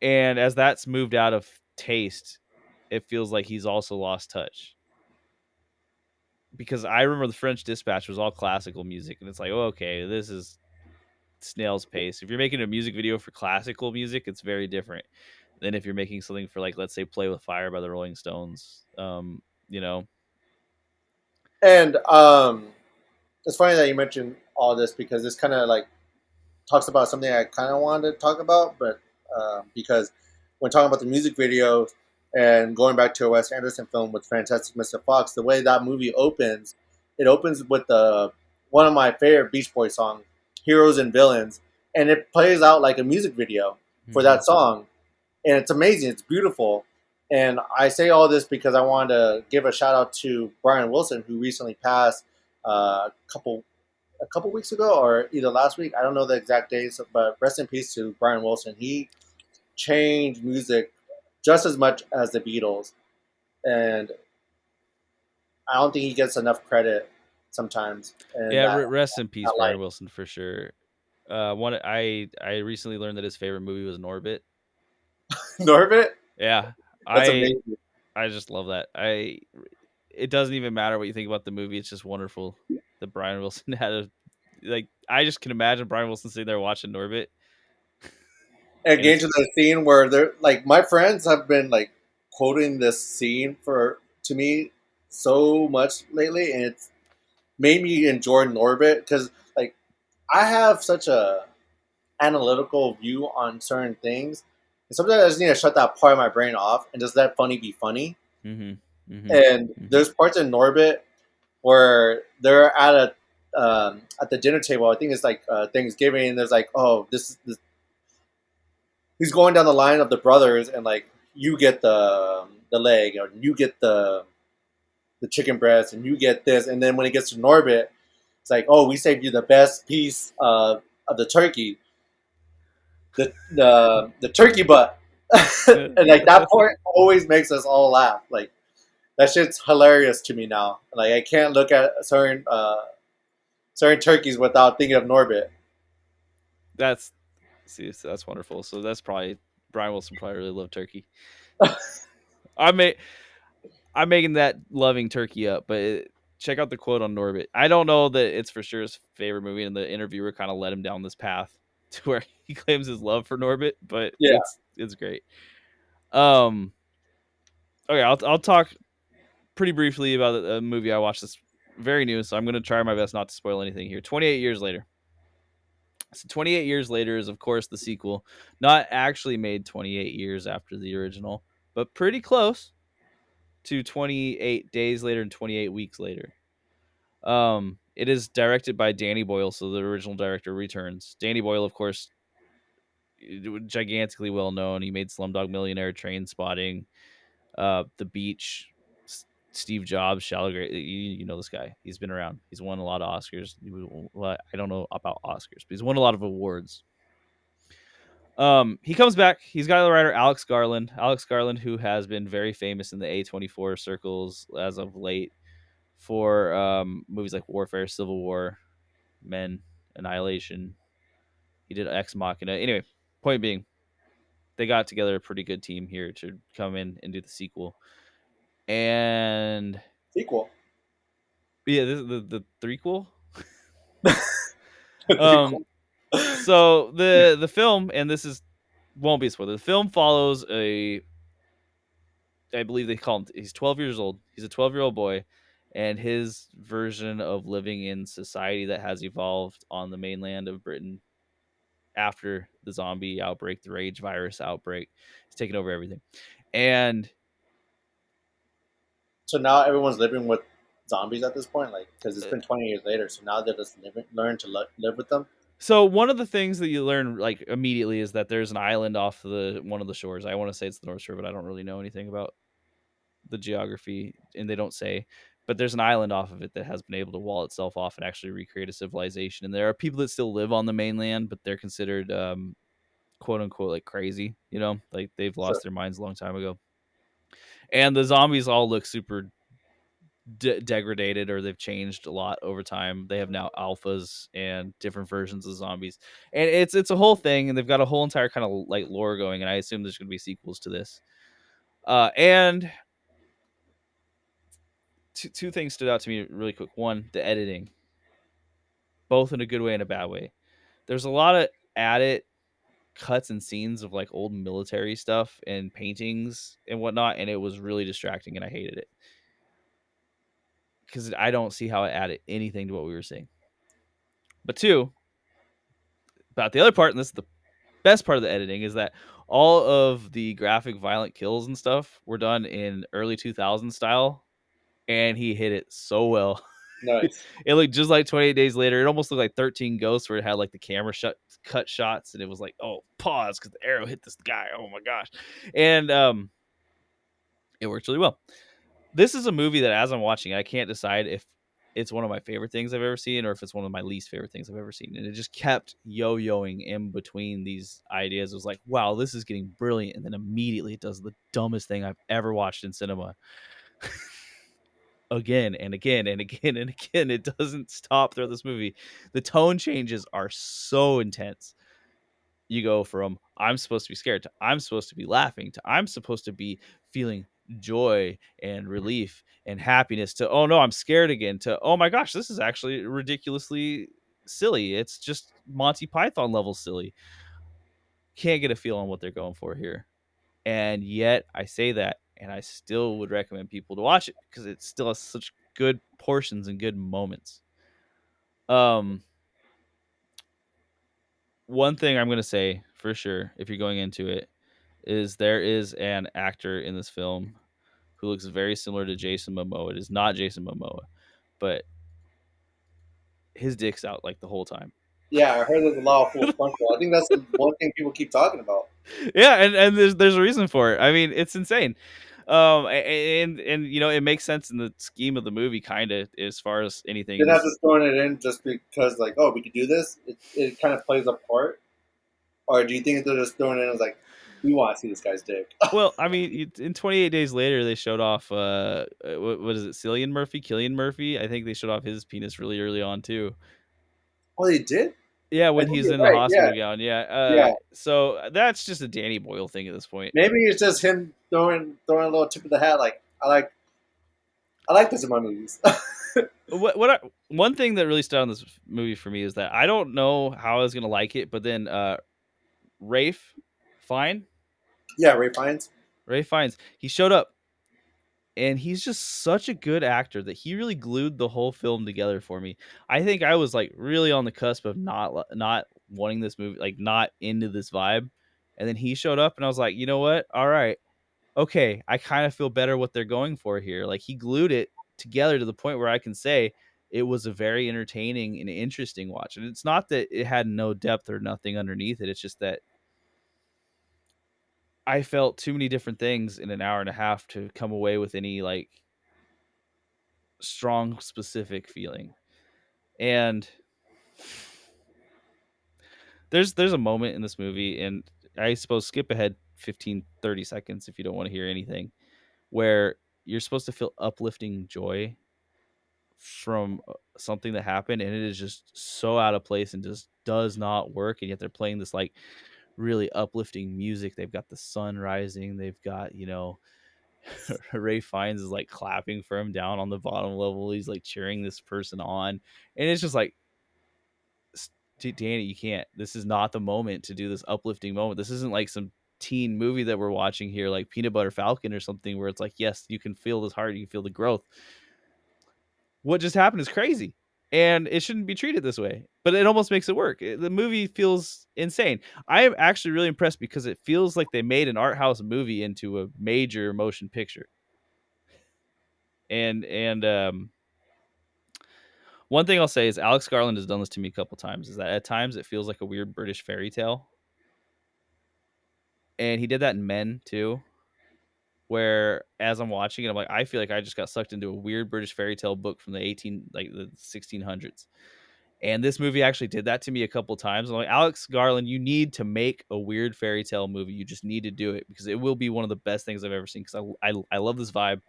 And as that's moved out of taste, it feels like he's also lost touch. Because I remember the French Dispatch was all classical music, and it's like, oh, okay, this is snail's pace. If you're making a music video for classical music, it's very different than if you're making something for like, let's say, Play with Fire by the Rolling Stones. You know. And it's funny that you mentioned all this because this kind of like talks about something I kind of wanted to talk about, but because when talking about the music video and going back to a Wes Anderson film with Fantastic Mr. Fox, the way that movie opens, it opens with the one of my favorite Beach Boys song, "Heroes and Villains," and it plays out like a music video for Mm-hmm. that song, and it's amazing. It's beautiful. And I say all this because I wanted to give a shout out to Brian Wilson, who recently passed a couple weeks ago or either last week. I don't know the exact days, but rest in peace to Brian Wilson. He changed music just as much as the Beatles, and I don't think he gets enough credit sometimes. And Yeah, that, rest in peace, that Brian light, Wilson, for sure. One I recently learned that his favorite movie was Norbit. Norbit, Yeah, that's I amazing. I just love that. It doesn't even matter what you think about the movie. It's just wonderful that Brian Wilson had a like. I just can imagine Brian Wilson sitting there watching Norbit, And and getting it's to the scene where they're like, my friends have been like quoting this scene for to me so much lately, and it's made me enjoy Norbit because like I have such a analytical view on certain things. And sometimes I just need to shut that part of my brain off and just let funny be funny. mm-hmm, mm-hmm, And mm-hmm. there's parts in Norbit where they're at the dinner table. I think it's like Thanksgiving, and there's like, oh, this. He's going down the line of the brothers, and like you get the leg, or you get the chicken breast, and you get this, and then when it gets to Norbit, it's like, oh, we saved you the best piece of the turkey, the turkey butt, and like that part always makes us all laugh. Like that shit's hilarious to me now. Like I can't look at certain turkeys without thinking of Norbit. That's see, so that's wonderful. So that's probably Brian Wilson probably really loved turkey. I may I'm making that loving turkey up, but check out the quote on Norbit. I don't know that it's for sure his favorite movie, and the interviewer kind of led him down this path to where he claims his love for Norbit, but Yeah, it's great. Um, okay, I'll talk pretty briefly about a movie I watched. This very new, so I'm gonna try my best not to spoil anything here. 28 years later. So 28 years later is, of course, the sequel. Not actually made 28 years after the original, but pretty close to 28 days later and 28 weeks later. It is directed by Danny Boyle, so the original director returns. Danny Boyle, of course, gigantically well known. He made Slumdog Millionaire, Train Spotting, The Beach, Steve Jobs, Shallow Grave. You know this guy. He's been around. He's won a lot of Oscars. Well, I don't know about Oscars, but he's won a lot of awards. He comes back. He's got the writer Alex Garland. Alex Garland, who has been very famous in the A24 circles as of late for movies like Warfare, Civil War, Men, Annihilation. He did Ex Machina. Anyway, point being, they got together a pretty good team here to come in and do the sequel. And Sequel. yeah, this is the threequel. Sequel. So the film, and this is won't be a spoiler. The film follows a, I believe they call him. He's 12 years old. He's a 12-year-old boy, and his version of living in society that has evolved on the mainland of Britain after the zombie outbreak, the rage virus outbreak, it's taken over everything. And So now everyone's living with zombies at this point, like because it's uh, been 20 years later. So now they just learn to live with them. so one of the things that you learn like immediately is that there's an island off the one of the shores. I want to say it's the North Shore, but I don't really know anything about the geography, and they don't say. But there's an island off of it that has been able to wall itself off and actually recreate a civilization. And there are people that still live on the mainland, but they're considered quote unquote like crazy. You know, like they've Sure. lost their minds a long time ago. And the zombies all look super degraded, or they've changed a lot over time. They have now alphas and different versions of zombies, and it's a whole thing. And they've got a whole entire kind of like lore going. And I assume there's going to be sequels to this. And two things stood out to me really quick. One, the editing, both in a good way and a bad way. There's a lot of added cuts and scenes of like old military stuff and paintings and whatnot, and it was really distracting, and I hated it because I don't see how it added anything to what we were seeing. But two, about the other part, and this is the best part of the editing, is that all of the graphic violent kills and stuff were done in early 2000s style, and he hit it so well. Nice. It looked just like 28 Days Later. It almost looked like 13 Ghosts, where it had like the camera cut shots, and it was like, oh, pause because the arrow hit this guy. Oh my gosh. And it worked really well. This is a movie that, as I'm watching, I can't decide if it's one of my favorite things I've ever seen or if it's one of my least favorite things I've ever seen. And it just kept yo-yoing in between these ideas. It was like, wow, this is getting brilliant. And then immediately it does the dumbest thing I've ever watched in cinema. Again and again and again and again. It doesn't stop throughout this movie. The tone changes are so intense. You go from I'm supposed to be scared to I'm supposed to be laughing to I'm supposed to be feeling joy and relief and happiness to oh no, I'm scared again to oh my gosh, this is actually ridiculously silly. It's just Monty Python level silly. Can't get a feel on what they're going for here. And yet I say that and I still would recommend people to watch it because it still has such good portions and good moments. Um One thing I'm going to say for sure if you're going into it is there is an actor in this film who looks very similar to Jason Momoa. It is not Jason Momoa, but his dick's out like the whole time. Yeah, I heard there's a lot of full frontal. I think that's the one thing people keep talking about. Yeah, and there's a reason for it. I mean, it's insane. And you know, it makes sense in the scheme of the movie, kind of as far as anything They're not is. just throwing it in just because, like, oh, we could do this. It kind of plays a part. Or do you think they're just throwing it in as like, we want to see this guy's dick? Well, I mean, in 28 Days Later, they showed off what is it, Killian Murphy? I think they showed off his penis really early on too. Oh, they did. Yeah, I when think he's you're in the right. Yeah, hospital gown. Yeah. yeah. So that's just a Danny Boyle thing at this point. Maybe it's just him throwing a little tip of the hat. Like I like this in my movies. One thing that really stood out in this movie for me is that I don't know how I was gonna like it, but then Rafe, fine, Yeah, Ray Fiennes. Rafe Fiennes, he showed up and he's just such a good actor that he really glued the whole film together for me. I think I was like really on the cusp of not wanting this movie, like not into this vibe, and then he showed up, and I was like, you know what? All right, okay, I kind of feel better what they're going for here. Like he glued it together to the point where I can say it was a very entertaining and interesting watch. And it's not that it had no depth or nothing underneath it. It's just that I felt too many different things in an hour and a half to come away with any like strong specific feeling. And there's a moment in this movie, and I suppose skip ahead 15-30 seconds if you don't want to hear anything, where you're supposed to feel uplifting joy from something that happened, and it is just so out of place and just does not work. And yet they're playing this like really uplifting music. They've got the sun rising, they've got, Ray Fiennes is like clapping for him down on the bottom level. He's like cheering this person on. And it's just like, Danny, you can't. This is not the moment to do this uplifting moment. This isn't like some teen movie that we're watching here, like Peanut Butter Falcon or something, where it's like, yes, you can feel this heart, you can feel the growth. What just happened is crazy. And it shouldn't be treated this way, but it almost makes it work. The movie feels insane. I am actually really impressed because it feels like they made an art house movie into a major motion picture. And one thing I'll say is Alex Garland has done this to me a couple times. Is that at times it feels like a weird British fairy tale, and he did that in Men too. Where as I'm watching it, I'm like, I feel like I just got sucked into a weird British fairy tale book from the 1600s. And this movie actually did that to me a couple times. I'm like, Alex Garland, you need to make a weird fairy tale movie. You just need to do it because it will be one of the best things I've ever seen. Because I love this vibe,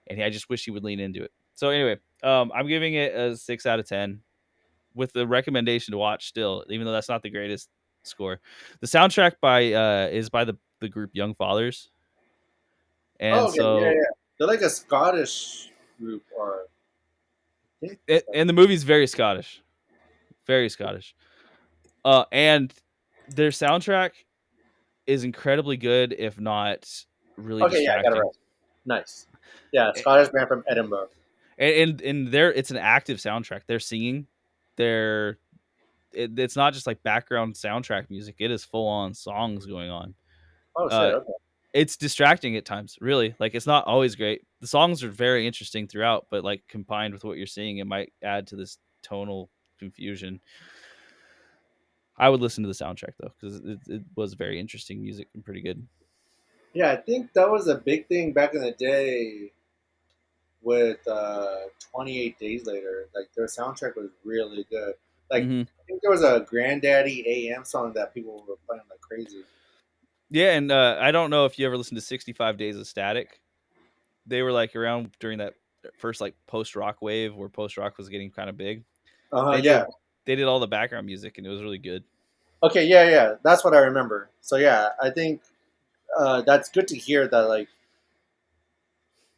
and I just wish he would lean into it. So anyway, I'm giving it a 6 out of 10 with the recommendation to watch still, even though that's not the greatest score. The soundtrack is by the group Young Fathers, and Oh, okay, yeah, so yeah. They're like a Scottish group, or I think and the movie's very Scottish, very Scottish. And their soundtrack is incredibly good, if not really okay, yeah, I got it distracting. right. Nice. Yeah, A- Scottish band from Edinburgh. And there, it's an active soundtrack. They're singing. It's not just like background soundtrack music. It is full on songs going on. Oh shit. Uh, Okay. it's distracting at times, really. Like it's not always great. The songs are very interesting throughout, but like combined with what you're seeing, it might add to this tonal confusion. I would listen to the soundtrack though, because it was very interesting music and pretty good. Yeah, I think that was a big thing back in the day with 28 Days Later. Like their soundtrack was really good. Like Hmm. I think there was a Granddaddy AM song that people were playing like crazy. Yeah, and I don't know if you ever listened to 65 Days of Static. They were like around during that first like post rock wave where post rock was getting kind of big. They Yeah. did they did all the background music and it was really good. Okay. Yeah. Yeah. That's what I remember. So yeah, I think that's good to hear that like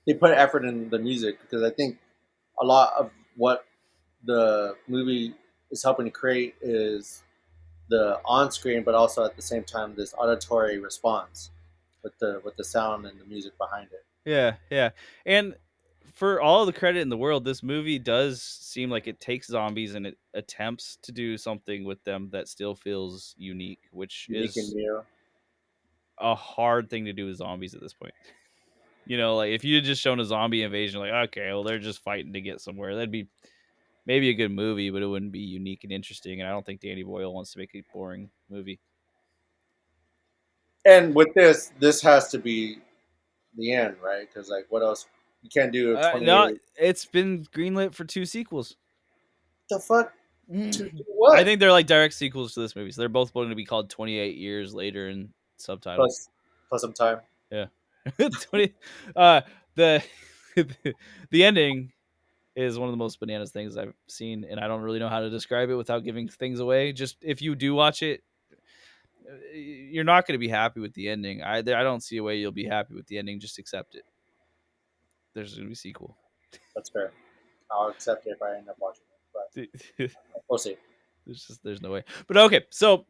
they put effort in the music because I think a lot of what the movie is helping to create is the on screen, but also at the same time this auditory response with the sound and the music behind it. Yeah, yeah. And for all the credit in the world, this movie does seem like it takes zombies and it attempts to do something with them that still feels unique, which Unique and is new. a hard thing to do with zombies at this point. Like if you had just shown a zombie invasion, like, okay, well, they're just fighting to get somewhere, that'd be maybe a good movie, but it wouldn't be unique and interesting. And I don't think Danny Boyle wants to make a boring movie. And with this has to be the end, right? Because like, what else? You can't do a No, 28. it's been greenlit for 2 sequels. The fuck? To do I what? think they're like direct sequels to this movie. So they're both going to be called 28 Years Later in subtitle. Plus some time. Yeah. 20 uh the the ending is one of the most bananas things I've seen, and I don't really know how to describe it without giving things away. Just if you do watch it, you're not going to be happy with the ending. I don't see a way you'll be happy with the ending. Just accept it. There's going to be a sequel. That's fair. I'll accept it if I end up watching it, but there's we'll see. there's no way. But okay, so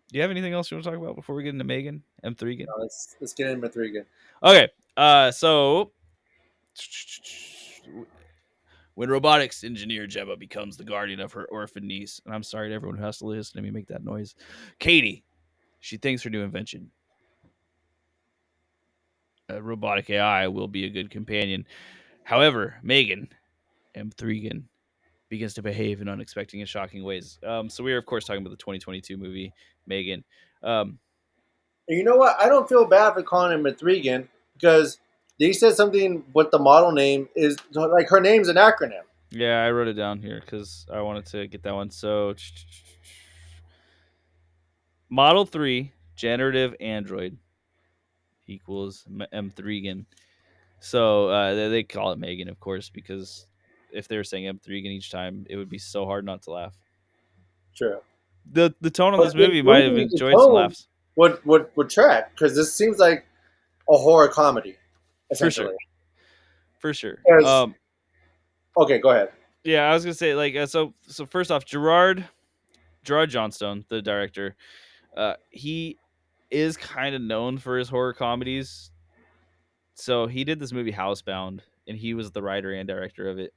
Do you have anything else you want to talk about before we get into M3GAN? M3GAN? Let's get into M3GAN. Okay. So when robotics engineer Gemma becomes the guardian of her orphan niece, and I'm sorry to everyone who has to listen to me make that noise, Cady, she thinks her new invention, a robotic AI, will be a good companion. However, M3GAN, begins to behave in unexpected and shocking ways. So we are, of course, talking about the 2022 movie M3GAN. Um, And you know what? I don't feel bad for calling him M3GAN because they said something with the model name is like her name's an acronym. yeah, I wrote it down here because I wanted to get that one. So Model 3 generative android equals M3GAN. So they call it M3GAN, of course, because if they were saying M3GAN each time, it would be so hard not to laugh. True. The tone of But this the movie might have movie, the enjoyed some tone laughs. would track because this seems like a horror comedy, For sure. essentially. For sure. Yes. Okay, go ahead. Yeah, I was gonna say like so first off, Gerard Johnstone, the director, he is kind of known for his horror comedies. So he did this movie Housebound, and he was the writer and director of it.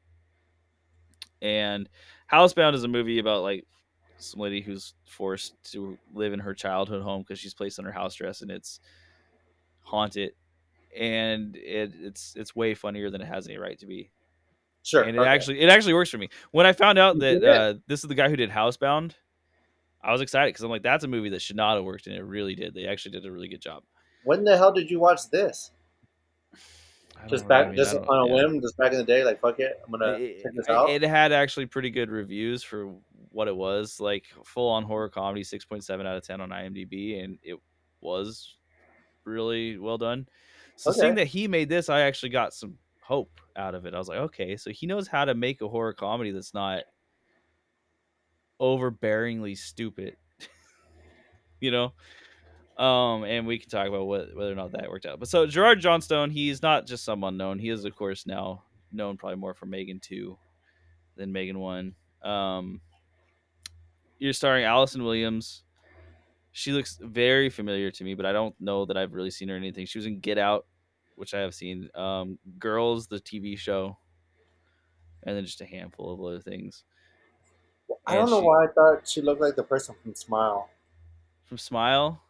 And Housebound is a movie about like some lady who's forced to live in her childhood home because she's placed under house arrest and it's haunted. And it's way funnier than it has any right to be. Sure. And Okay. it actually works for me. When I found out You that did it. this is the guy who did Housebound, I was excited because I'm like, that's a movie that should not have worked, and it really did. They actually did a really good job. When the hell did you watch this? I don't Just know. I back, mean, just I don't. on a Yeah, whim, just back in the day. Like fuck it, I'm gonna check this out. it had actually pretty good reviews for what it was. Like full on horror comedy, 6.7 out of 10 on IMDb, and it was really well done. So seeing Okay. that he made this, I actually got some hope out of it. I was like, okay, so he knows how to make a horror comedy that's not overbearingly stupid, you know. And we can talk about whether or not that worked out. But so Gerard Johnstone, he's not just some unknown. He is, of course, now known probably more for M3GAN 2 than M3GAN 1. You're starring Allison Williams. She looks very familiar to me, but I don't know that I've really seen her in anything. She was in Get Out, which I have seen. Girls, the TV show, and then just a handful of other things. I And don't know she why I thought she looked like the person from Smile. from Smile.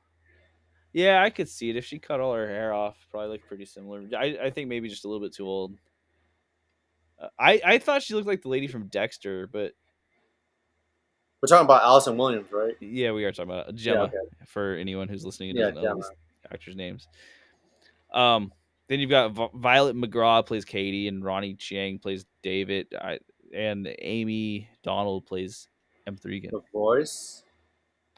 Yeah, I could see it if she cut all her hair off. Probably look pretty similar. I think maybe just a little bit too old. I thought she looked like the lady from Dexter, but We're talking about Allison Williams, right? yeah, we are talking about Yeah. Gemma Okay. for anyone who's listening and Yeah, doesn't know these Gemma. actors' names. Um, then you've got Violet McGraw plays Cady, and Ronnie Chiang plays David, and Amy Donald plays M3GAN. The voice,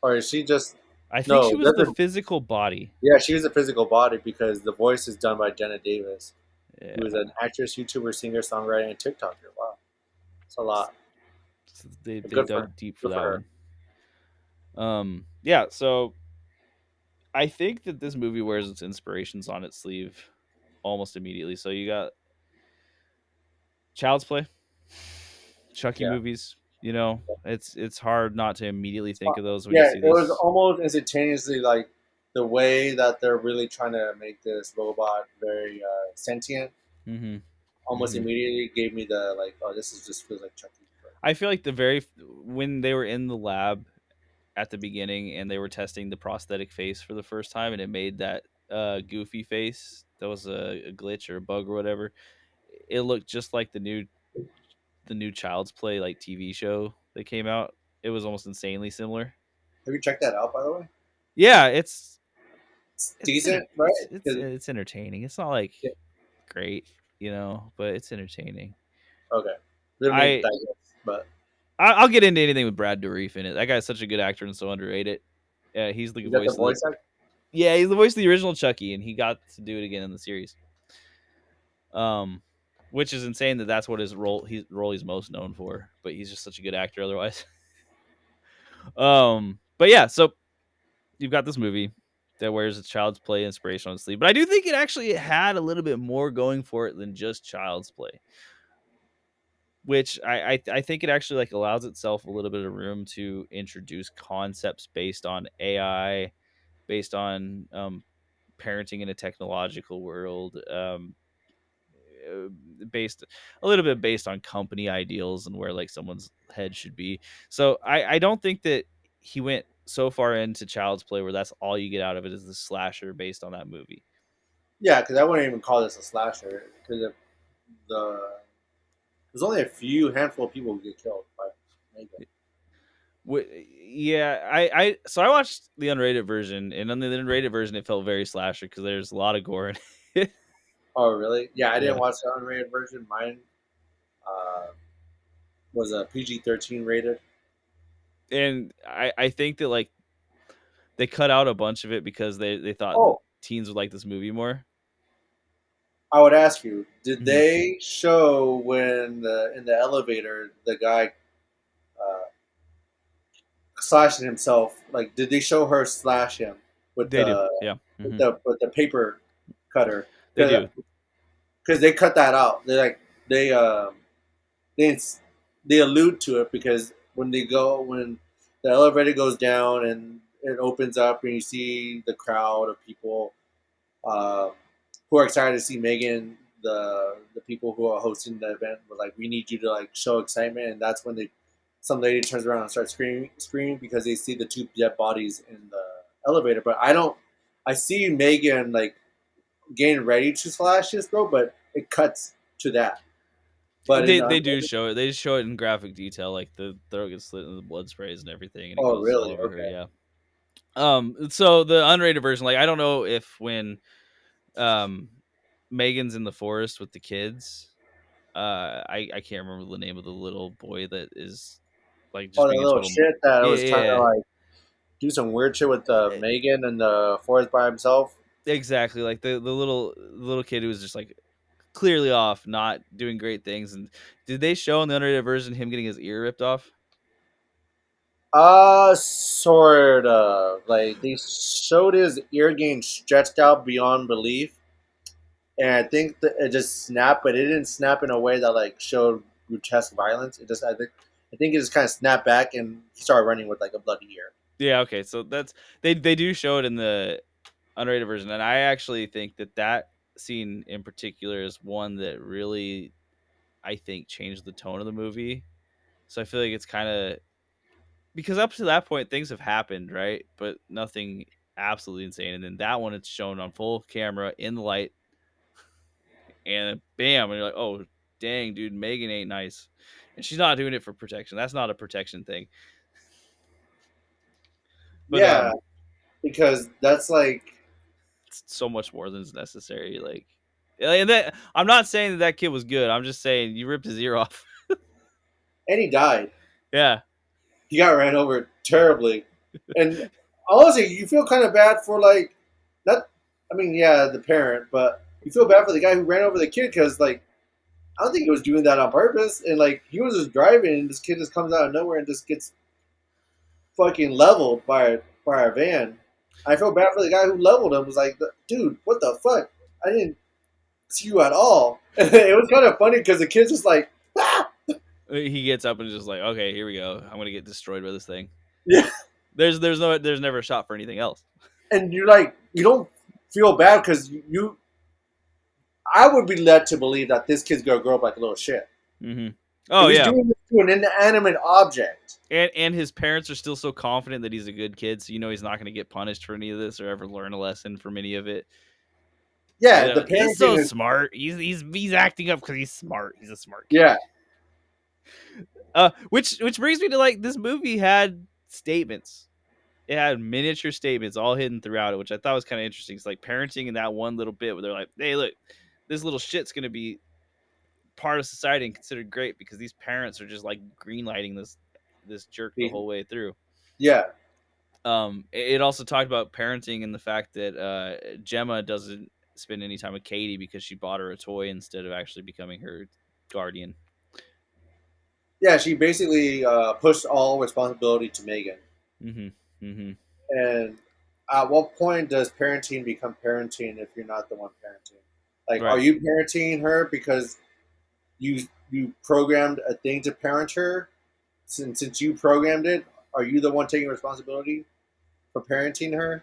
or is she just I think she no? was That's the a, physical body. yeah, she was a physical body because the voice is done by Jenna Davis, who is Yeah, an actress, YouTuber, singer, songwriter, and TikToker. Wow, it's a lot. so they Good for dug deep for good for that her. one. Yeah, so I think that this movie wears its inspirations on its sleeve almost immediately. So you got Child's Play, Chucky Yeah. movies. You know, it's hard not to immediately think of those when you Yeah, see it was this. almost instantaneously like the way that they're really trying to make this robot very sentient. Mm-hmm. Almost Mm-hmm. immediately gave me the like, oh, this is just feels like Chucky. But I feel like when they were in the lab at the beginning and they were testing the prosthetic face for the first time and it made that goofy face that was a glitch or a bug or whatever. It looked just like the new Child's Play like TV show that came out. It was almost insanely similar. have you checked that out by the way? Yeah, It's decent, right? 'Cause- it's entertaining. It's not like yeah, great, you know, but it's entertaining. okay, we don't need to I digress, but I'll get into anything with Brad Dourif in it. That guy's such a good actor and so underrated. Yeah, he's the you got the voice of the voice act. yeah, he's the voice of the original Chucky, and he got to do it again in the series. Um, which is insane that that's what his role he's most known for. But he's just such a good actor otherwise. But yeah, so you've got this movie that wears its Child's Play inspiration on its sleeve, but I do think it had a little bit more going for it than just Child's Play. which I think it actually like allows itself a little bit of room to introduce concepts based on AI, based on parenting in a technological world, uh, based a little bit based on company ideals and where like someone's head should be. So I don't think that he went so far into Child's Play where that's all you get out of it is the slasher based on that movie. Yeah, because I wouldn't even call this a slasher because there's only a few handful of people who get killed by Megan. Yeah, so I watched the unrated version, and on the unrated version, it felt very slasher because there's a lot of gore in it. Oh, really? Yeah, I didn't Yeah, watch the unrated version. Mine uh, was a PG-13 rated. and I think that like they cut out a bunch of it because they thought that Oh, teens would like this movie more. I would ask you, did Mhm. they show when in the elevator the guy uh, slashing himself? Like, did they show her slash him with They do, yeah, with the paper cutter? they do. Because they cut that out. They they they allude to it because when the elevator goes down and it opens up and you see the crowd of people uh, who are excited to see Megan. The people who are hosting the event were like, "We need you to like show excitement," and that's when some lady turns around and starts screaming because they see the two dead bodies in the elevator. But I don't. I see Megan like getting ready to slash his throat, but it cuts to that. But in They do show it. They show it in graphic detail, like the throat gets slit and the blood sprays and everything, and it oh goes all really? over her. Okay. Yeah. So the unrated version, like I don't know if when um Megan's in the forest with the kids, I can't remember the name of the little boy that is like Oh, just that being a little total. shit that Yeah, was trying to yeah, like do some weird shit with yeah. Megan and the forest by himself. Exactly. Like the little kid who was just like clearly off, not doing great things. And did they show in the unrated version him getting his ear ripped off? Sort of. Like they showed his ear getting stretched out beyond belief, and I think that it just snapped, but it didn't snap in a way that like showed grotesque violence. I think it just kind of snapped back, and he started running with like a bloody ear. Yeah, okay. So that's they do show it in the unrated version, and I actually think that that scene in particular is one that really I think changed the tone of the movie. So I feel like it's kind of because up to that point things have happened, right? But nothing absolutely insane. And then that one it's shown on full camera in the light, and bam, and you're like, oh dang, dude, Megan ain't nice, and she's not doing it for protection. That's not a protection thing. But Yeah, because that's like, it's so much more than is necessary. Like, and that I'm not saying that that kid was good. I'm just saying you ripped his ear off. and he died. Yeah, He got ran over terribly, and honestly, you feel kind of bad for like not. I mean, yeah, the parent, but you feel bad for the guy who ran over the kid because like I don't think he was doing that on purpose. And like he was just driving, and this kid just comes out of nowhere and just gets fucking leveled by a van. I feel bad for the guy who leveled him. Was like, dude, what the fuck? I didn't see you at all. And it was kind of funny because the kid's just like, ah! he gets up and is just like, okay, here we go. I'm gonna get destroyed by this thing. Yeah. There's never a shot for anything else. And you're like, you don't feel bad because I would be led to believe that this kid's gonna grow up like a little shit. Hmm. If Oh he's yeah, doing this to an inanimate object, and his parents are still so confident that he's a good kid, so you know he's not gonna get punished for any of this or ever learn a lesson from any of it. yeah, They're the like, he's so parenting is, smart. He's acting up because he's smart. He's a smart kid. yeah, Which brings me to like this movie had statements. It had miniature statements all hidden throughout it, which I thought was kind of interesting. It's like parenting in that one little bit where they're like, "Hey, look, this little shit's gonna be part of society and considered great because these parents are just like greenlighting this jerk the whole way through." yeah, It also talked about parenting and the fact that Gemma doesn't spend any time with Cady because she bought her a toy instead of actually becoming her guardian. yeah. She basically pushed all responsibility to Megan. Mm-hmm. Mm-hmm. And at what point does parenting become parenting if you're not the one parenting? Like, are Right. you parenting her because you you programmed a thing to parent her, since you programmed it, are you the one taking responsibility for parenting her?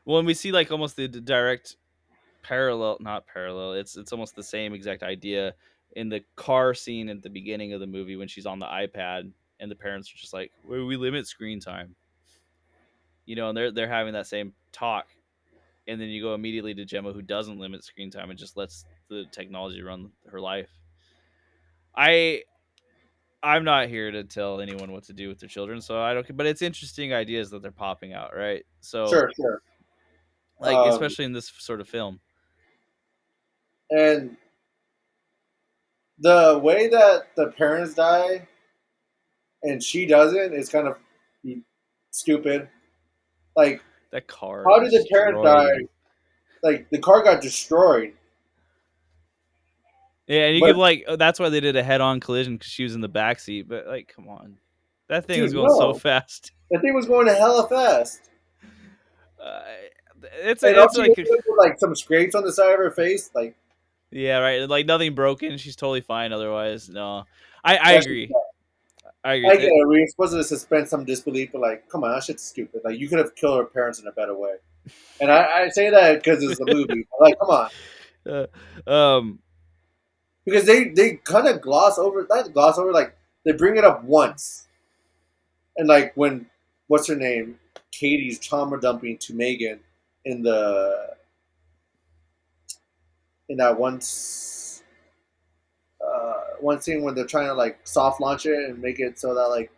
Well, and we see like almost the direct parallel, not parallel. It's almost the same exact idea in the car scene at the beginning of the movie when she's on the iPad and the parents are just like, well, we limit screen time, and they're having that same talk, and then you go immediately to Gemma who doesn't limit screen time and just lets the technology run her life. I I'm not here to tell anyone what to do with their children, so I don't. But it's interesting ideas that they're popping out, right? So, Sure, sure. like, Um, especially in this sort of film, and the way that the parents die and she doesn't is kind of stupid. Like, that car how did the parents destroyed die? them. Like, the car got destroyed, Yeah, and you but could like that's why they did a head-on collision because she was in the back seat. But like, come on, that thing was dude, going so no, fast. that thing was going to hella fast. Uh, it's And all it's she like ended with was like some scrapes on the side of her face. Like, yeah, right. Like nothing broken. She's totally fine. Otherwise, no. I that shit. agree. I agree. I get it. We're supposed to suspend some disbelief, but like, come on, that shit's stupid. Like, you could have killed her parents in a better way. And I say that because it's a movie. But like, come on, uh, um, because they kind of gloss over, not gloss over, like they bring it up once, and like when what's her name, Cady's trauma dumping to Megan in the in that one scene when they're trying to like soft launch it and make it so that like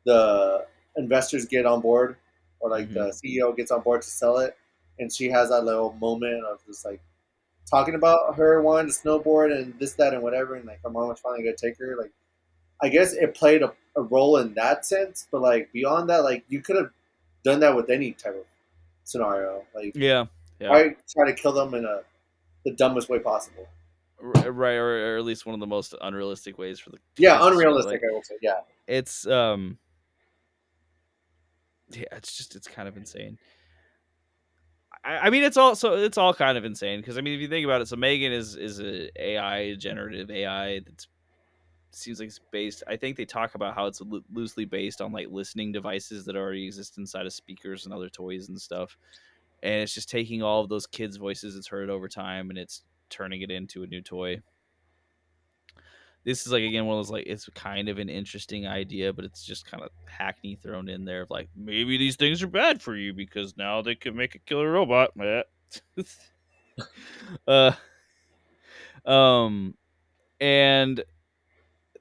the investors get on board or like mhm. the CEO gets on board to sell it, and she has that little moment of just like talking about her wanting to snowboard and this, that, and whatever, and like her mom was finally gonna take her. Like, I guess it played a role in that sense, but like beyond that, like you could have done that with any type of scenario. Like, Yeah, yeah. why try to kill them in the dumbest way possible? Right, or at least one of the most unrealistic ways for the Yeah, kids to survive. unrealistic. Like I would say. Yeah, it's yeah, it's kind of insane. I mean, it's all kind of insane because I mean, if you think about it, so Megan is a AI generative AI that seems like it's based. I think they talk about how it's loosely based on like listening devices that already exist inside of speakers and other toys and stuff, and it's just taking all of those kids' voices it's heard over time and it's turning it into a new toy. This is like again one of those like it's kind of an interesting idea, but it's just kind of hackney thrown in there of like maybe these things are bad for you because now they can make a killer robot. uh, um, and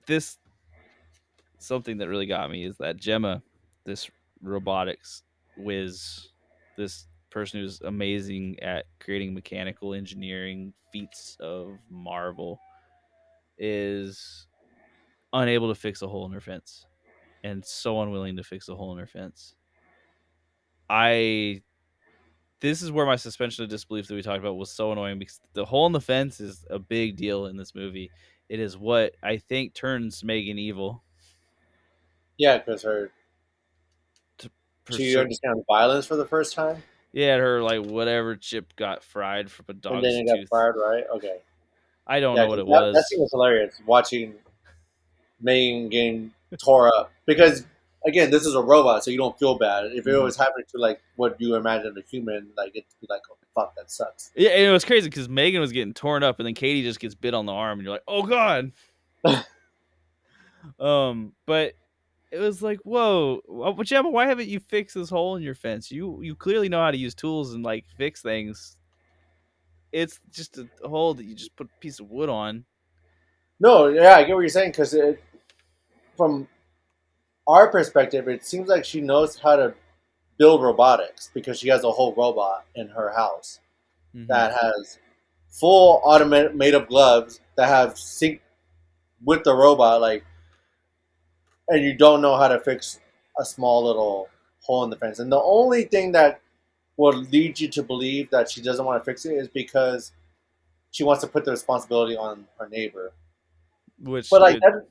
this something that really got me is that Gemma, this robotics whiz, this person who's amazing at creating mechanical engineering feats of marvel, is unable to fix a hole in her fence and so unwilling to fix a hole in her fence. I This is where my suspension of disbelief that we talked about was so annoying because the hole in the fence is a big deal in this movie. It is what I think turns Megan evil. yeah, because her To she pursue, understands violence for the first time, yeah, her like whatever chip got fried from a and then dog's it got tooth. fired, right? Okay, I don't yeah, know what because it that scene was. was hilarious. Watching Megan getting tore up because again, this is a robot, so you don't feel bad. If it Hmm. was happening to like what you imagine a human, like it'd be like, oh fuck, that sucks. Yeah, and it was crazy because Megan was getting torn up, and then Cady just gets bit on the arm, and you're like, "Oh God!" But it was like, "Whoa, Gemma, why haven't you fixed this hole in your fence? You clearly know how to use tools and like fix things. It's just a hole that you just put a piece of wood on." No, yeah, I get what you're saying because from our perspective, it seems like she knows how to build robotics because she has a whole robot in her house Hmm. that has full automated made of gloves that have sync with the robot, like, and you don't know how to fix a small little hole in the fence. And the only thing that would lead you to believe that she doesn't want to fix it is because she wants to put the responsibility on her neighbor. Which But like, that,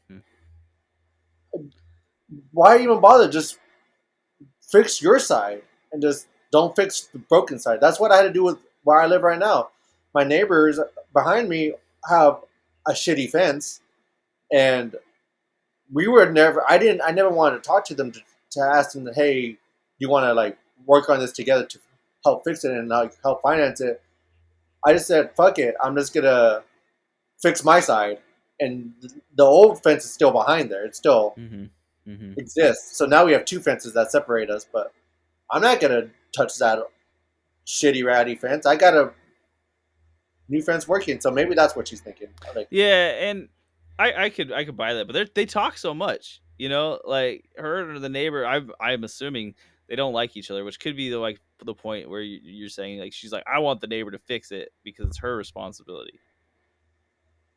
why even bother? Just fix your side and just don't fix the broken side. That's what I had to do with where I live right now. My neighbors behind me have a shitty fence, and we were never. I didn't. I never wanted to talk to them to ask them, hey, you want to like work on this together to help fix it and like help finance it. I just said, fuck it. I'm just gonna fix my side, and the old fence is still behind there. It still Mm-hmm. Mm-hmm. exists. So now we have two fences that separate us. But I'm not gonna touch that shitty ratty fence. I got a new fence working, so maybe that's what she's thinking. Like, Yeah, and I could buy that, but they talk so much, you know, like her or the neighbor. I'm assuming they don't like each other, which could be the like the point where you're saying like she's like I want the neighbor to fix it because it's her responsibility.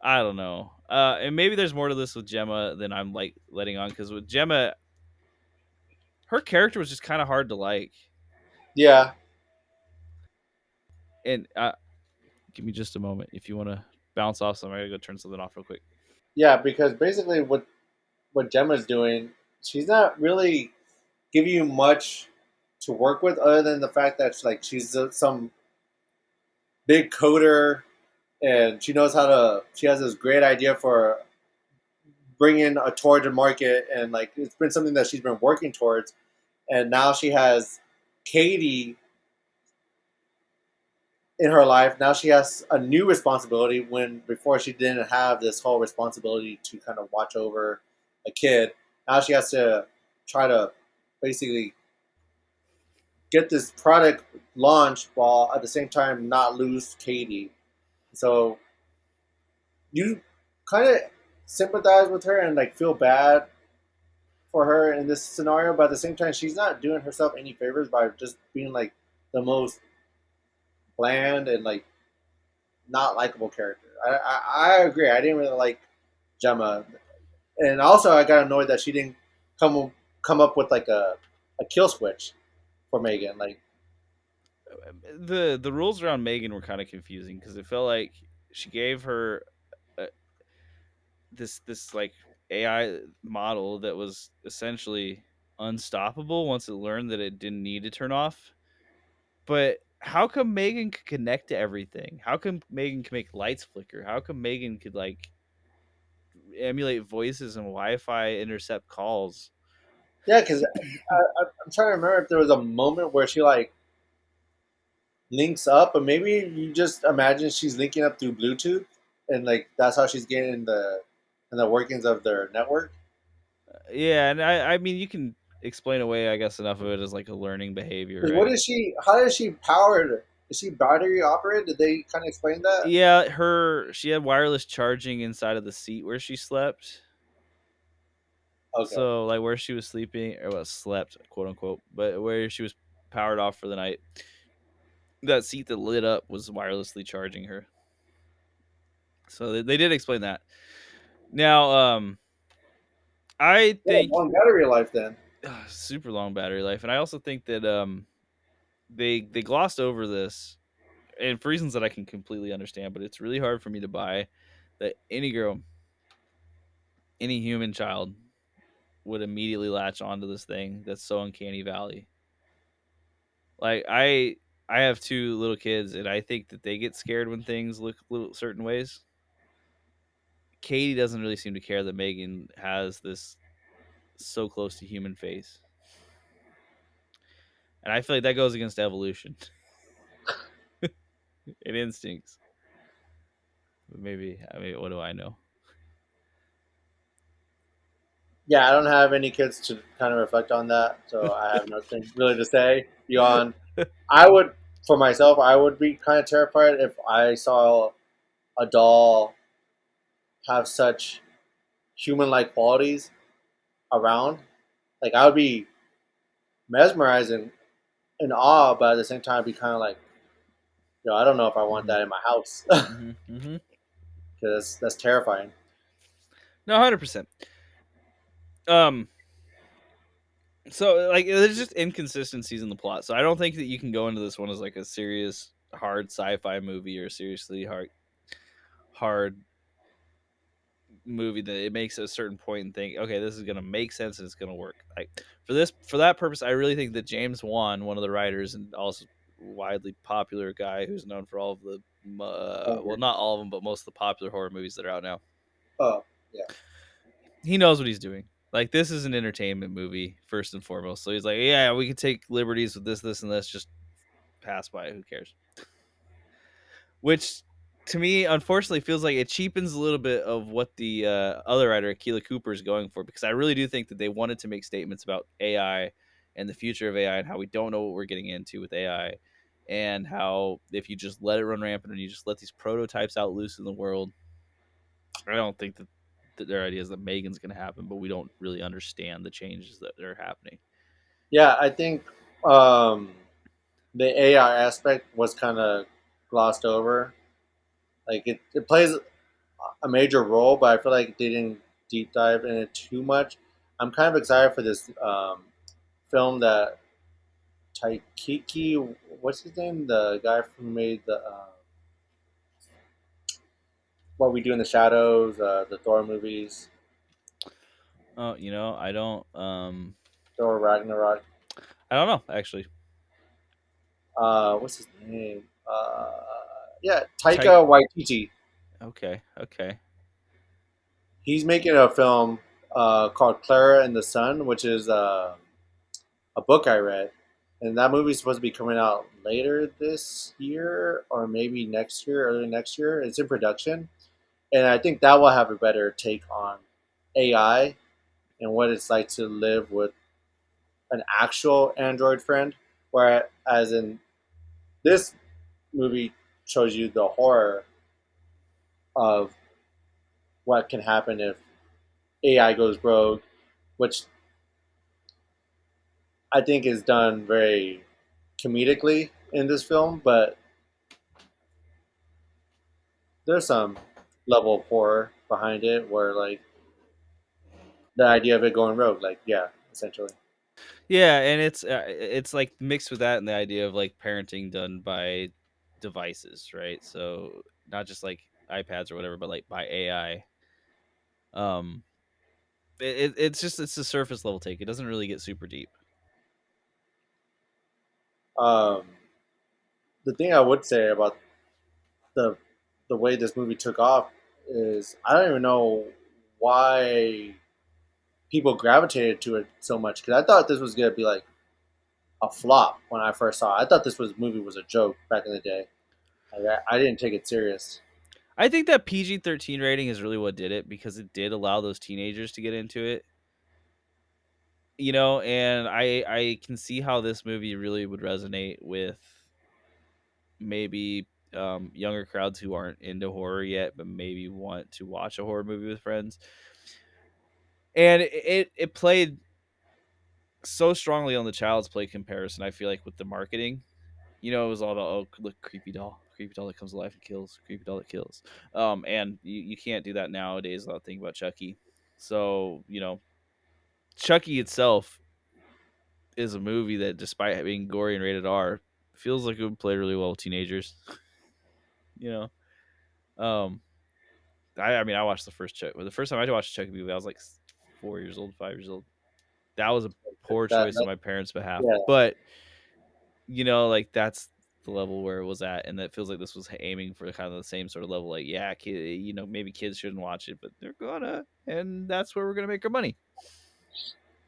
I don't know, and maybe there's more to this with Gemma than I'm like letting on because with Gemma, her character was just kind of hard to like. yeah, And give me just a moment if you want to bounce off something. I gotta go turn something off real quick. yeah, because basically what Gemma's doing, she's not really giving you much to work with other than the fact that she's some big coder and she knows how to. She has this great idea for bringing a toy to market, and like it's been something that she's been working towards. And now she has Cady in her life. Now she has a new responsibility when before she didn't have this whole responsibility to kind of watch over a kid. Now she has to try to basically get this product launched while at the same time not lose Cady. So you kind of sympathize with her and like feel bad for her in this scenario, but at the same time, she's not doing herself any favors by just being like the most bland and like not likable character. I agree. I didn't really like Gemma, and also I got annoyed that she didn't come up with like a kill switch for Megan. Like, The rules around Megan were kind of confusing because it felt like she gave her uh, this like AI model that was essentially unstoppable once it learned that it didn't need to turn off. But how come Megan could connect to everything? How come Megan can make lights flicker? How come Megan could like emulate voices and Wi-Fi intercept calls? yeah, because I'm trying to remember if there was a moment where she like links up, but maybe you just imagine she's linking up through Bluetooth, and like that's how she's getting the workings of their network. Yeah, and I mean you can explain away I guess enough of it as like a learning behavior, Because what right? is she? How is she powered? Is she battery operated? Did they kind of explain that? Yeah, she had wireless charging inside of the seat where she slept. Okay. So like where she was sleeping or well slept, quote unquote, but where she was powered off for the night, that seat that lit up was wirelessly charging her. So they did explain that. Now, I Yeah, think long battery life then. super long battery life, and I also think that they glossed over this, and for reasons that I can completely understand, but it's really hard for me to buy that any girl, any human child would immediately latch onto this thing that's so uncanny valley. Like I have two little kids, and I think that they get scared when things look little certain ways. Katie doesn't really seem to care that Megan has this so close to human face, and I feel like that goes against evolution and instincts. But maybe I mean, what do I know? Yeah, I don't have any kids to kind of reflect on that, so I have nothing really to say beyond. I would, for myself, I would be kind of terrified if I saw a doll have such human-like qualities around. Like I would be mesmerized and in awe, but at the same time, I'd be kind of like, I don't know if I want Hmm. that in my house Hmm. Hmm. because that's terrifying. No, 100%. Um, so like there's just inconsistencies in the plot. So I don't think that you can go into this one as like a serious hard sci-fi movie or seriously hard movie that it makes a certain point and think, okay, this is gonna make sense and it's gonna work. Like for that purpose, I really think that James Wan, one of the writers and also widely popular guy who's known for all of the well, Over. not all of them, but most of the popular horror movies that are out now. Oh, yeah. he knows what he's doing. Like this is an entertainment movie first and foremost. So he's like, yeah, we can take liberties with this, and this. Just pass by. Who cares? Which to me, unfortunately, feels like it cheapens a little bit of what the other writer, Keela Cooper, is going for. Because I really do think that they wanted to make statements about AI and the future of AI and how we don't know what we're getting into with AI, and how if you just let it run rampant and you just let these prototypes out loose in the world, I don't think that their idea is that Megan's going to happen, but we don't really understand the changes that are happening. Yeah, I think um, the AI aspect was kind of glossed over. Like it plays a major role, but I feel like they didn't deep dive in it too much. I'm kind of excited for this film that Taikiki, what's his name? The guy who made the What We Do in the Shadows, the Thor movies, Oh, Thor Ragnarok. I don't know actually. What's his name? Yeah, Type. Taika Waititi. Okay, okay. He's making a film called Clara and the Sun, which is a book I read, and that movie's supposed to be coming out later this year or maybe next year, early next year. It's in production, and I think that will have a better take on AI and what it's like to live with an actual android friend. Whereas in this movie shows you the horror of what can happen if AI goes rogue, which I think is done very comedically in this film, but there's some level of horror behind it where like the idea of it going rogue, like yeah, essentially. Yeah, and it's like mixed with that and the idea of like parenting done by devices, right? So not just like iPads or whatever, but like by AI. Um, it's a surface level take. It doesn't really get super deep. Um, the thing I would say about the the way this movie took off is I don't even know why people gravitated to it so much because I thought this was gonna be like a flop when I first saw it. I thought this movie was a joke back in the day. Like, I didn't take it serious. I think that PG-13 rating is really what did it because it did allow those teenagers to get into it. And I can see how this movie really would resonate with maybe younger crowds who aren't into horror yet, but maybe want to watch a horror movie with friends. And it played so strongly on the Child's Play comparison. I feel like with the marketing, it was all about look, creepy doll that comes alive and kills, creepy doll that kills. And you can't do that nowadays without thinking about Chucky. So Chucky itself is a movie that, despite being gory and rated R, feels like it would play really well with teenagers. you know, um, I mean, I watched the first time I watched a Chucky movie, I was like 4 years old, 5 years old. That was a poor choice on That my parents' behalf, yeah, but like that's the level where it was at, and that feels like this was aiming for kind of the same sort of level. Like, yeah, maybe kids shouldn't watch it, but they're gonna, and that's where we're gonna make our money.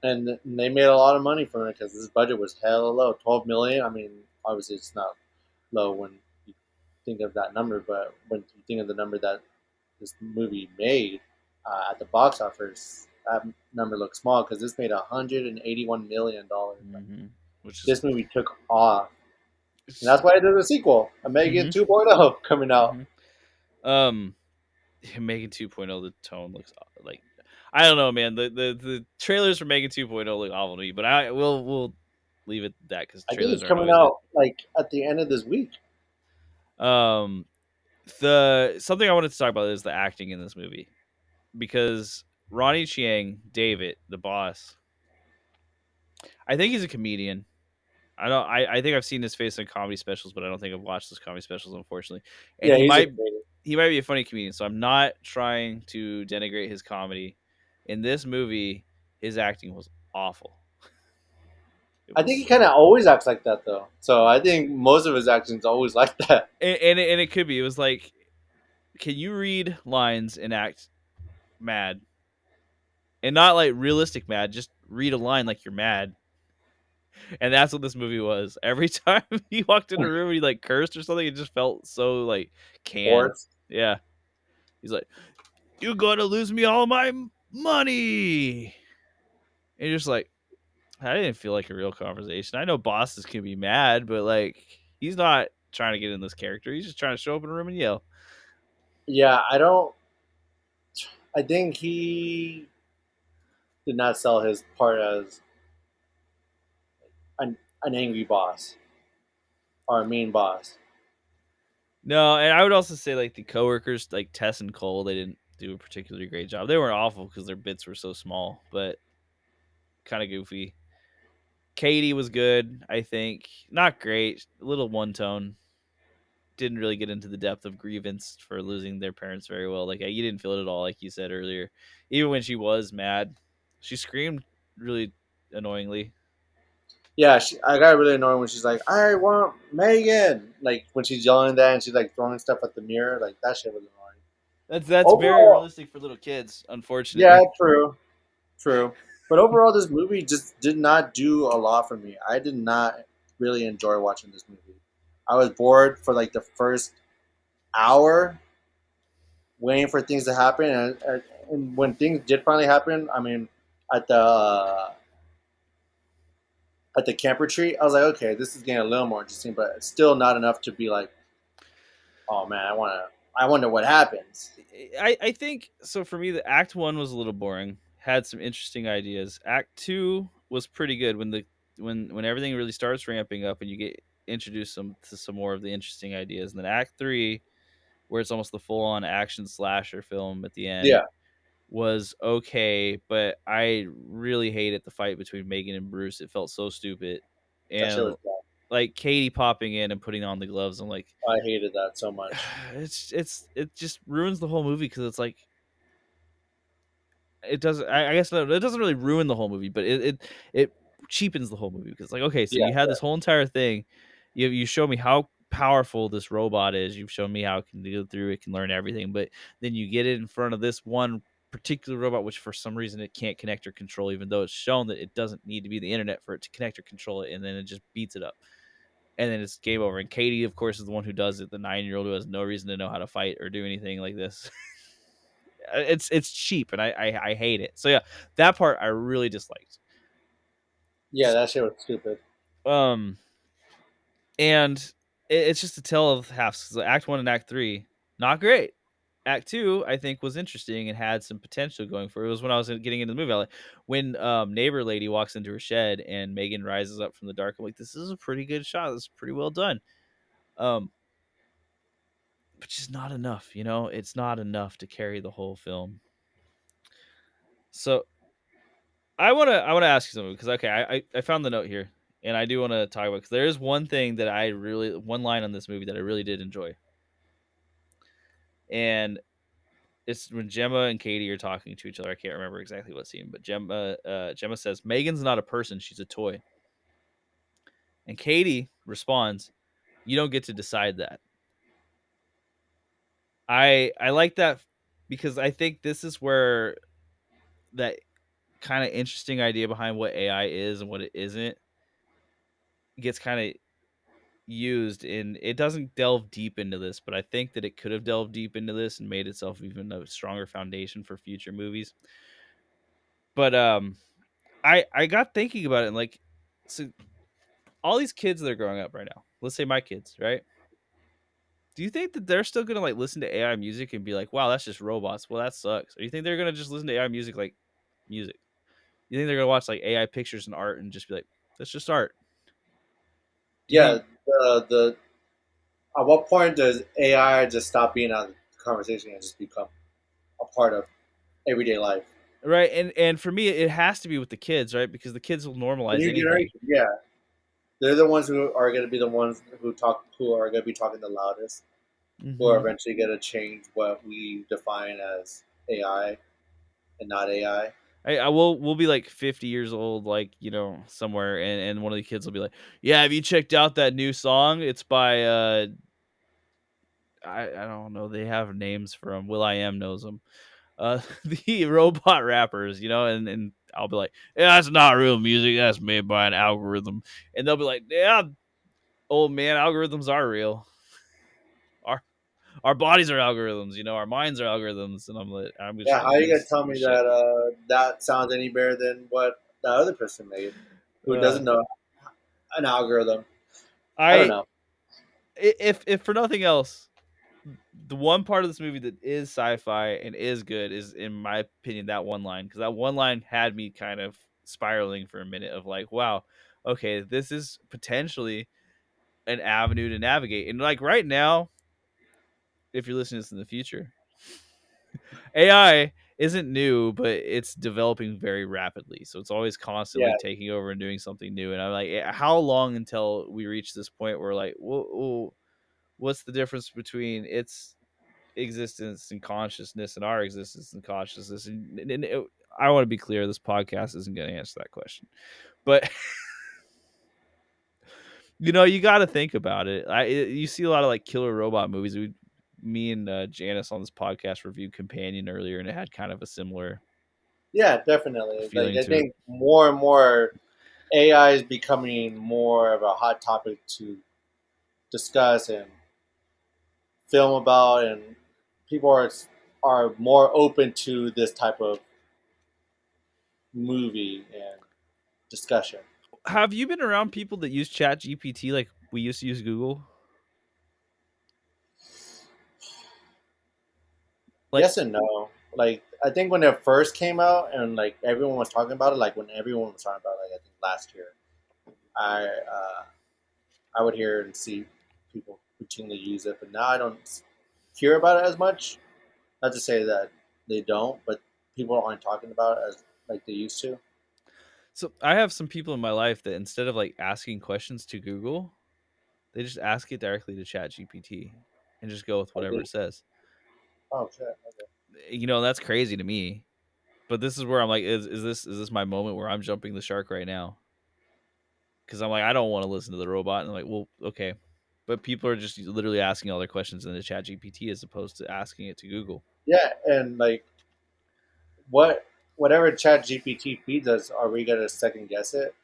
and they made a lot of money from it because this budget was hella low, 12 million. I mean, obviously it's not low when you think of that number, but when you think of the number that this movie made at the box office, that number looks small because this made $181 million. Like, hmm Which is, this movie took off, and that's why there's a sequel, a Megan hmm 2.0 coming out. hmm um, Megan 2.0, the tone looks like, I don't know, man. The trailers for Megan 2.0 look awful to me, but we'll leave it at that because I think trailers it's aren't coming always it. out like at the end of this week. Um, the something I wanted to talk about is the acting in this movie because Ronnie Chiang, David, the boss, I think he's a comedian. I think I've seen his face in comedy specials, but I don't think I've watched his comedy specials, unfortunately. And Yeah, he he's a might comedian. he might be a funny comedian, so I'm not trying to denigrate his comedy. In this movie, his acting was awful. It I think he was, kind of always acts like that though. So I think most of his actions always like that. and it could be. It was like, can you read lines and act mad? and not like realistic mad. Just read a line like you're mad, and that's what this movie was. Every time he walked in a room and he like cursed or something, it just felt so like canned. Force. Yeah, he's like, "You're gonna lose me all my money," and you're just like, I didn't feel like a real conversation. I know bosses can be mad, but like he's not trying to get in this character. He's just trying to show up in a room and yell. Yeah, I don't. I think he did not sell his part as an angry boss or a mean boss. No, and I would also say like the coworkers, like Tess and Cole, they didn't do a particularly great job. They weren't awful because their bits were so small, but kind of goofy. Cady was good, I think. Not great, a little one tone. Didn't really get into the depth of grievance for losing their parents very well. Like you didn't feel it at all, like you said earlier. Even when she was mad, she screamed really annoyingly. Yeah, I got really annoyed when she's like, "I want Megan." Like when she's yelling that and she's like throwing stuff at the mirror. Like that shit was annoying. That's very Overall, realistic for little kids, yeah, unfortunately. true, true. But overall, this movie just did not do a lot for me. I did not really enjoy watching this movie. I was bored for like the first hour, waiting for things to happen, and when things did finally happen, I mean, at the camp retreat, I was like, okay, this is getting a little more interesting, but it's still not enough to be like, oh man, I wonder what happens. I think so. For me, the act one was a little boring. Had some interesting ideas. Act two was pretty good when when everything really starts ramping up and you get introduced to some more of the interesting ideas. And then Act three, where it's almost the full on action slasher film at the end, Yeah, was okay. But I really hated the fight between Megan and Bruce. It felt so stupid, that shit was and bad. like Katie popping in and putting on the gloves. I'm like, I hated that so much. it just ruins the whole movie because it's like it doesn't. I guess it doesn't really ruin the whole movie, but it cheapens the whole movie because like okay, so Yeah, you had yeah, this whole entire thing. You show me how powerful this robot is. You've shown me how it can go through. It can learn everything, but then you get it in front of this one particular robot, which for some reason it can't connect or control, even though it's shown that it doesn't need to be the internet for it to connect or control it, and then it just beats it up. And then it's game over. And Katie, of course, is the one who does it. The 9-year-old who has no reason to know how to fight or do anything like this. It's cheap, and I hate it. So yeah, that part I really disliked. yeah. Just That shit was stupid. um, and it's just a tale of halves. So Act one and Act three, not great. Act two, I think, was interesting and had some potential going for it. It was when I was getting into the movie. Like, when neighbor lady walks into her shed and Megan rises up from the dark. I'm like, this is a pretty good shot. This is pretty well done. Um, but just not enough. You know, it's not enough to carry the whole film. So I wanna ask you something because okay, I found the note here and I do want to talk about because there is one thing that I really one line on this movie that I really did enjoy, and it's when Gemma and Cady are talking to each other. I can't remember exactly what scene, but Gemma says Megan's not a person; she's a toy, and Cady responds, "You don't get to decide that." I like that because I think this is where that kind of interesting idea behind what AI is and what it isn't gets kind of used in it doesn't delve deep into this, but I think that it could have delved deep into this and made itself even a stronger foundation for future movies. But I got thinking about it and like so all these kids that are growing up right now, let's say my kids, right? Do you think that they're still gonna like listen to AI music and be like, wow, that's just robots? Well, that sucks. Or you think they're gonna just listen to AI music like music? You think they're gonna watch like AI pictures and art and just be like, that's just art? Do you Yeah, think the at what point does AI just stop being out of the conversation and just become a part of everyday life? right? And for me, it has to be with the kids, right? Because the kids will The normalize new anything. generation, yeah, they're the ones who are going to be the ones who are going to be talking the loudest, who are Hmm. eventually going to change what we define as AI and not AI. I will we'll be like 50 years old, like somewhere, and one of the kids will be like, "Yeah, have you checked out that new song? It's by I don't know. They have names for them. Will I am knows them. the robot rappers, and I'll be like, yeah, that's not real music. That's made by an algorithm. And they'll be like, yeah, old man, algorithms are real. Our our bodies are algorithms, our minds are algorithms. And I'm just Yeah, like, how are you gonna this tell me is shit. that that sounds any better than what the other person made, who Uh, doesn't know an algorithm? I don't I know. if for nothing else, the one part of this movie that is sci-fi and is good is, in my opinion, that one line, because that one line had me kind of spiraling for a minute of like, wow, okay, this is potentially an avenue to navigate. And like right now, if you're listening to this in the future, AI isn't new, but it's developing very rapidly. So it's always Yeah, constantly taking over and doing something new. And I'm like, how long until we reach this point where like, what's the difference between its existence and consciousness and our existence and consciousness? And I want to be clear, this podcast isn't going to answer that question, but you got to think about it. You see a lot of like killer robot movies. Me and Janice on this podcast reviewed Companion earlier, and it had kind of a similar yeah, definitely. Like feeling I to it. think more and more AI is becoming more of a hot topic to discuss and film about, and people are more open to this type of movie and discussion. Have you been around people that use Chat GPT like we used to use Google? Like, Yes and no. Like I think when it first came out and like everyone was talking about it, like when everyone was talking about it, like I think last year, I I would hear and see people routinely use it, but now I don't hear about it as much. Not to say that they don't, but people aren't talking about it as like they used to. so I have some people in my life that instead of like asking questions to Google, they just ask it directly to Chat GPT and just go with Like whatever they, it says. oh shit, okay. That's crazy to me. But this is where I'm like, is this my moment where I'm jumping the shark right now? Because I'm like, I don't want to listen to the robot. And I'm like, well, okay. But people are just literally asking all their questions in the Chat GPT as opposed to asking it to Google. Yeah, and like whatever Chat GPT feeds us, are we gonna second guess it?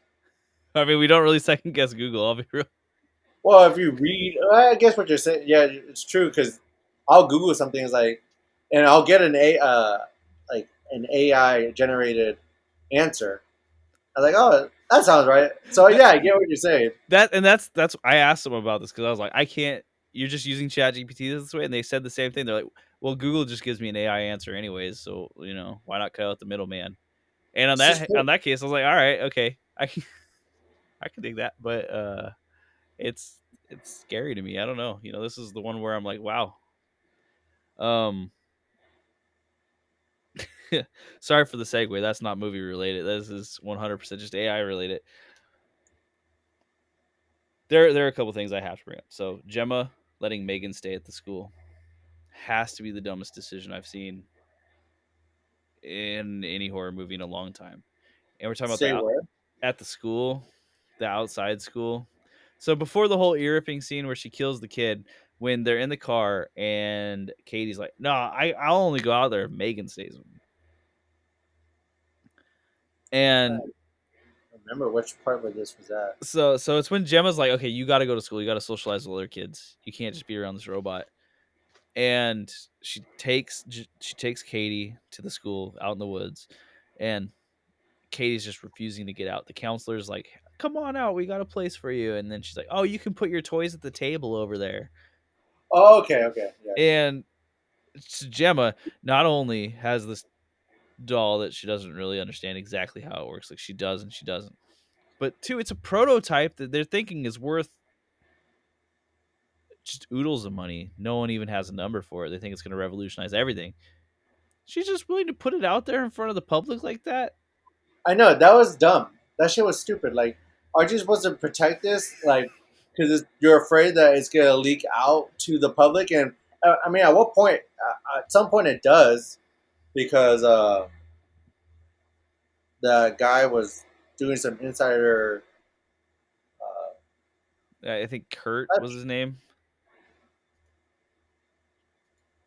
I mean, we don't really second guess Google. I'll be real. Well, if you read, I guess what you're saying, yeah, it's true because I'll Google something is like, and I'll get like an AI generated answer. I'm like, oh, that sounds right. So That yeah, I get what you're saying. that's I asked them about this because I was like, I can't. You're just using Chat GPT this way, and they said the same thing. They're like, well, Google just gives me an AI answer anyways, so why not cut out the middleman? And on It's just that on that case, I was like, all right, okay, I can dig that, but it's it's scary to me. I don't know. This is the one where I'm like, wow. Um, sorry for the segue. That's not movie related. This is 100% just AI related. There are a couple things I have to bring up. So Gemma letting Megan stay at the school has to be the dumbest decision I've seen in any horror movie in a long time. And we're talking about say where. at the school, the outside school. So before the whole ear ripping scene where she kills the kid, when they're in the car and Katie's like, "No, I'll only go out there if Megan stays with me." And Remember which part where this was at? so it's when Gemma's like, "Okay, you got to go to school. You got to socialize with other kids. You can't just be around this robot." And she takes Katie to the school out in the woods, and Katie's just refusing to get out. The counselor's like, "Come on out, we got a place for you." And then she's like, "Oh, you can put your toys at the table over there." Oh, okay, okay, yeah, And Gemma not only has this doll that she doesn't really understand exactly how it works, like she does and she doesn't, but two, it's a prototype that they're thinking is worth just oodles of money. No one even has a number for it. They think it's going to revolutionize everything. She's just willing to put it out there in front of the public like that. I know that was dumb. That shit was stupid. Like, aren't you supposed to protect this? Like, because you're afraid that it's gonna leak out to the public. And I mean, at what point? At some point, it does because the guy was doing some insider. I think Kurt Uh, was his name.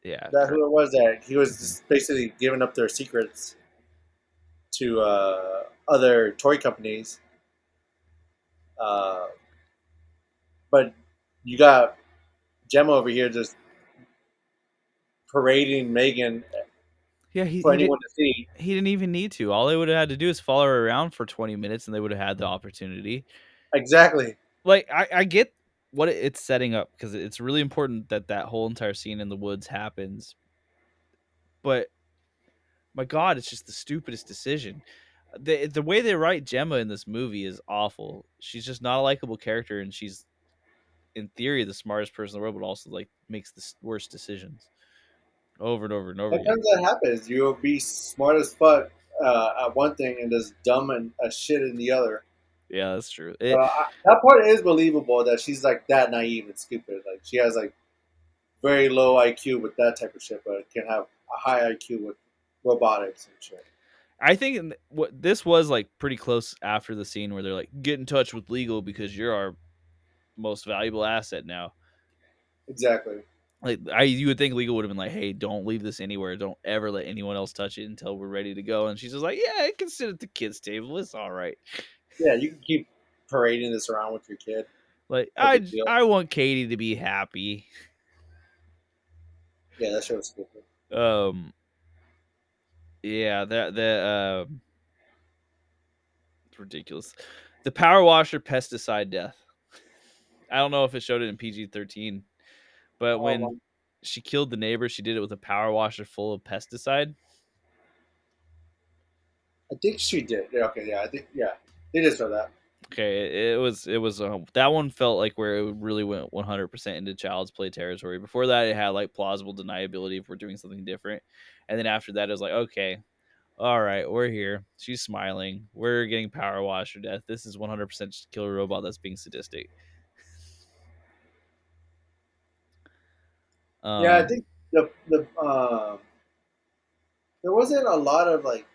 Yeah, That correct. who it was that he was Mhm. just basically giving up their secrets to other toy companies. Uh, but you got Gemma over here just parading Megan Yeah, he for he did anyone to see. he didn't even need to. All they would have had to do is follow her around for 20 minutes, and they would have had the opportunity. Exactly. Like, I get what it's setting up because it's really important that that whole entire scene in the woods happens, but my god, it's just the stupidest decision. The way they write Gemma in this movie is awful. She's just not a likable character, and she's, in theory, the smartest person in the world, but also, like, makes the worst decisions over and over and over again. Sometimes that happens. You'll be smart as fuck at one thing and just dumb and as shit in the other. Yeah, that's true. That part is believable that she's like that naive and stupid. Like she has like very low IQ with that type of shit, but can have a high IQ with robotics and shit. I think what this was like pretty close after the scene where they're like, get in touch with legal because you're our most valuable asset now. Exactly. Like, you would think legal would have been like, hey, don't leave this anywhere. Don't ever let anyone else touch it until we're ready to go. And she's just like, yeah, I can sit at the kids' table. It's all right. Yeah, you can keep parading this around with your kid. Like, No big deal. I want Katie to be happy. Yeah, that shit was stupid. Um, yeah, it's ridiculous. The power washer pesticide death. I don't know if it showed it in PG-13, but when Um, she killed the neighbor, she did it with a power washer full of pesticide. I think she did. Yeah, okay, yeah, I think yeah, they did show that. Okay, it was that one felt like where it really went 100% into child's play territory. Before that, it had like plausible deniability if we're doing something different, and then after that, it was like, okay, all right, we're here. She's smiling. We're getting power washer death. This is 100% just a killer robot that's being sadistic. Yeah, I Um, think there wasn't a lot of like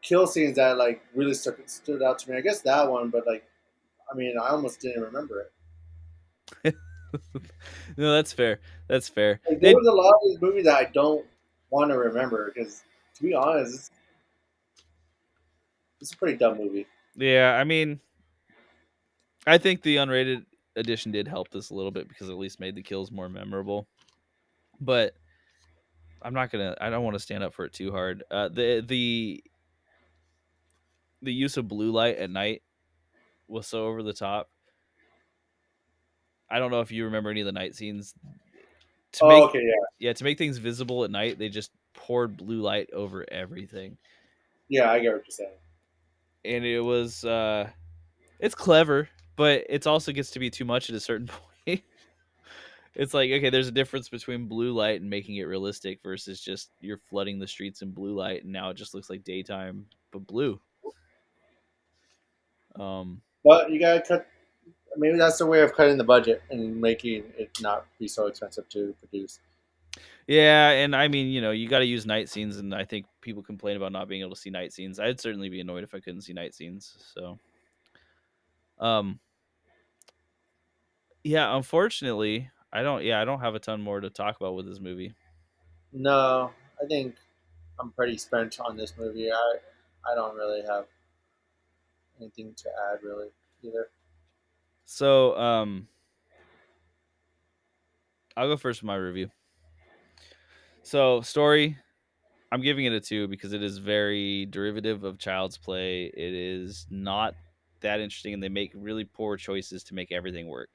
kill scenes that like really stood out to me. I guess that one, but like I mean, I almost didn't remember it. no, that's fair. That's fair. Like there They was a lot of this movie that I don't want to remember because, to be honest, it's a pretty dumb movie. Yeah, I mean, I think the unrated edition did help this a little bit because it at least made the kills more memorable. But I don't want to stand up for it too hard. The use of blue light at night was so over the top. I don't know if you remember any of the night scenes. To Oh, make okay, yeah, to make things visible at night, they just poured blue light over everything. yeah, I get what you're saying. And it was it's clever, but it also gets to be too much at a certain point. It's like, okay, there's a difference between blue light and making it realistic versus just you're flooding the streets in blue light and now it just looks like daytime but blue. Um But you gotta cut. Maybe that's the way of cutting the budget and making it not be so expensive to produce. Yeah, and I mean, you got to use night scenes, and I think people complain about not being able to see night scenes. I'd certainly be annoyed if I couldn't see night scenes. So, um, yeah, unfortunately, I don't. Yeah, I don't have a ton more to talk about with this movie. No, I think I'm pretty spent on this movie. I don't really have anything to add really either. So, I'll go first with my review. So, story, I'm giving it a 2 because it is very derivative of Child's Play. It is not that interesting, and they make really poor choices to make everything work.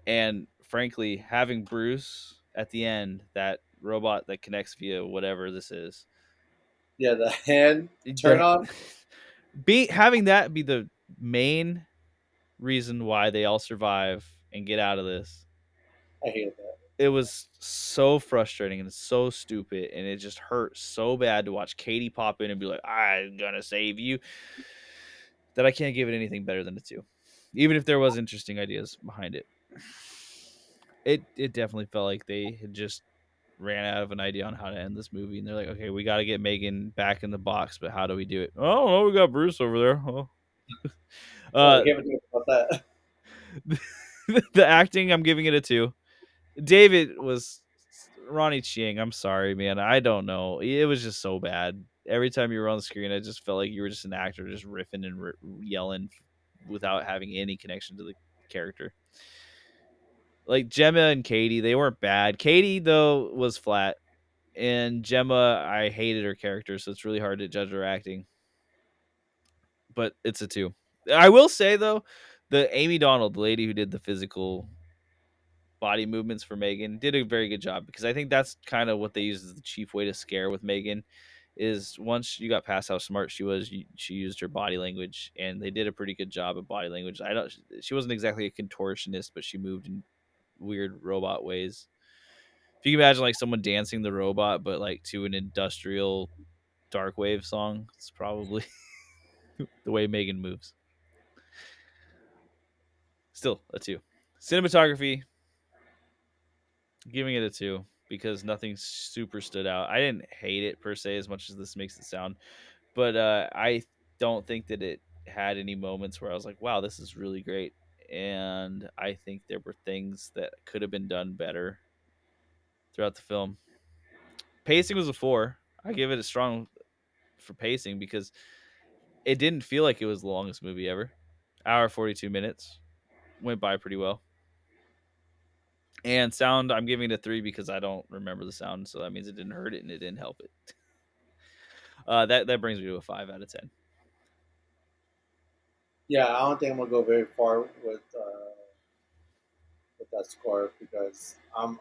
And frankly, having Bruce at the end, that robot that connects via whatever this is, Yeah, the hand turn the on. be having that be the main reason why they all survive and get out of this. I hate that. It was so frustrating and so stupid, and it just hurt so bad to watch Cady pop in and be like, "I'm gonna save you," that I can't give it anything better than a 2, even if there was interesting ideas behind it. It definitely felt like they had just ran out of an idea on how to end this movie, and they're like, "Okay, we got to get Megan back in the box, but how do we do it?" Oh, no, we got Bruce over there. Oh. Oh, Uh, we haven't talked about that. the acting, I'm giving it a 2. David was Ronnie Chiang. I'm sorry, man. I don't know. It was just so bad. Every time you were on the screen, I just felt like you were just an actor, just riffing and yelling without having any connection to the character. Like Gemma and Cady, they weren't bad. Cady though was flat, and Gemma, I hated her character, so it's really hard to judge her acting. But it's a two. I will say though, the Amy Donald, the lady who did the physical body movements for M3GAN, did a very good job, because I think that's kind of what they use as the chief way to scare with M3GAN. Is once you got past how smart she was, she used her body language, and they did a pretty good job of body language. I don't. She wasn't exactly a contortionist, but she moved in weird robot ways. If you can imagine like someone dancing the robot, but like to an industrial dark wave song, it's probably the way M3GAN moves. Still a two. Cinematography, giving it a two because nothing super stood out. I didn't hate it per se as much as this makes it sound, but I don't think that it had any moments where I was like, "Wow, this is really great." And I think there were things that could have been done better throughout the film. Pacing was a four. I give it a strong for pacing because it didn't feel like it was the longest movie ever. Hour 42 minutes went by pretty well. And sound, I'm giving it a three because I don't remember the sound, so that means it didn't hurt it and it didn't help it. That brings me to a 5 out of 10. Yeah, I don't think I'm gonna go very far with that score because I'm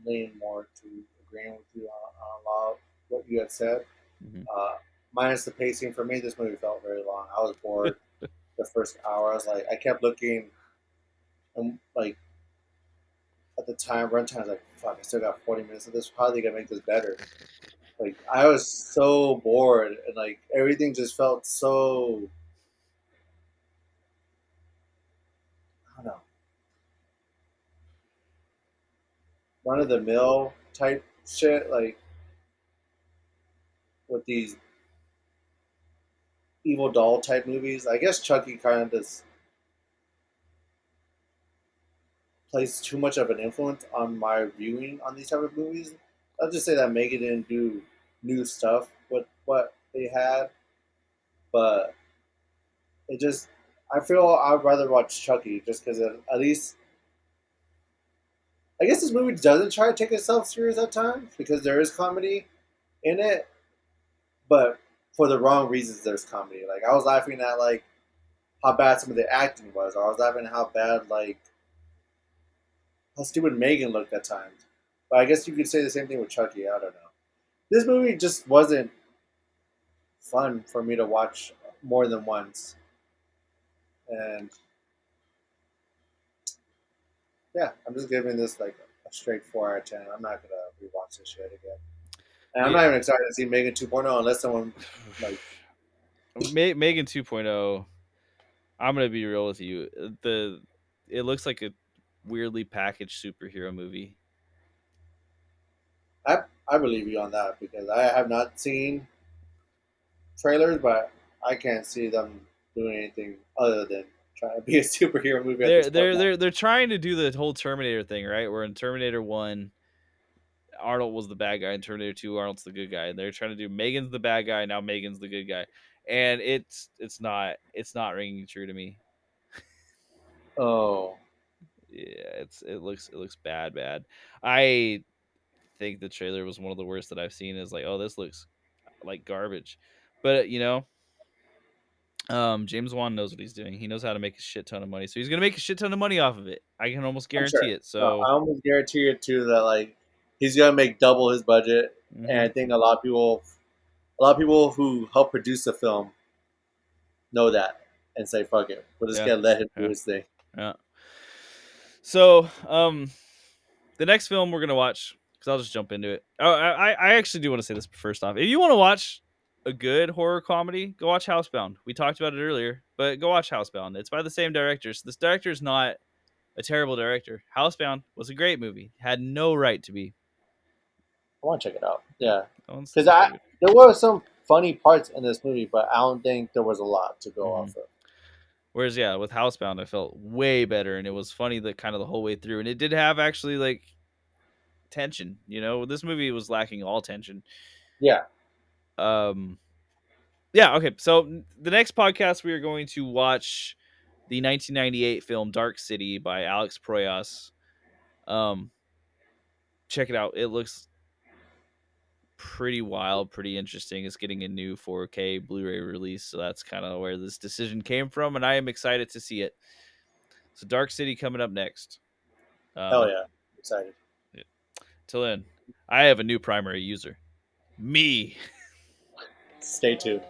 leaning more to agreeing with you on a lot of what you had said. Mm-hmm. Uh, Minus the pacing, for me, this movie felt very long. I was bored the first hour. I was like, I kept looking, and like at the time, runtime, I was like, fuck, I still got 40 minutes of this. How are they gonna make this better? Like, I was so bored, and like everything just felt so, I don't know, run of the mill type shit. Like with these evil doll type movies. I guess Chucky kind of just plays too much of an influence on my viewing on these type of movies. I'll just say that Megan didn't do new stuff with what they had, but it just I feel I'd rather watch Chucky just because at least I guess this movie doesn't try to take itself serious at times because there is comedy in it, but for the wrong reasons. There's comedy. Like I was laughing at like how bad some of the acting was, or I was laughing at how bad like how stupid M3GAN looked at times. But I guess you could say the same thing with Chucky. I don't know. This movie just wasn't fun for me to watch more than once, and yeah, I'm just giving this like a straight 4 out of 10. I'm not gonna rewatch this shit again, and I'm Yeah. not even excited to see M3GAN 2.0 unless someone like M3GAN 2.0, I'm gonna be real with you. It looks like a weirdly packaged superhero movie. I. I believe you on that because I have not seen trailers, but I can't see them doing anything other than trying to be a superhero movie at this They're point they're now. they're they're trying to do the whole Terminator thing, right? Where in Terminator 1, Arnold was the bad guy, in Terminator 2, Arnold's the good guy. And they're trying to do M3GAN's the bad guy, now M3GAN's the good guy. And it's not ringing true to me. Oh, Yeah, it looks bad. I think the trailer was one of the worst that I've seen. Is like, oh, this looks like garbage. But James Wan knows what he's doing. He knows how to make a shit ton of money. So he's gonna make a shit ton of money off of it. I can almost I'm sure. guarantee it. No, I So almost guarantee you too that like he's gonna make double his budget, and mhm. I think a lot of people who help produce the film know that and say fuck it, we're just Yeah. gonna let him do Yeah. his thing. Yeah. So the next film we're gonna watch, because I'll just jump into it. Oh, I actually do want to say this first off. If you want to watch a good horror comedy, go watch Housebound. We talked about it earlier, but go watch Housebound. It's by the same director. So this director is not a terrible director. Housebound was a great movie. Had no right to be. I want to check it out. Yeah, Yeah, that because one's I pretty good. there were some funny parts in this movie, but I don't think there was a lot to go Hmm. off of. Whereas, yeah, with Housebound, I felt way better, and it was funny the whole way through, and it did have actually like tension. You know, this movie was lacking all tension. Yeah. Um, yeah. Okay. So the next podcast we are going to watch the 1998 film Dark City by Alex Proyas. Um, check it out. It looks pretty wild, pretty interesting. It's getting a new 4K Blu-ray release, so that's kind of where this decision came from, and I am excited to see it. So Dark City coming up next. Hell Um, yeah. Excited. yeah. Till then, I have a new primary user. Me. Stay tuned.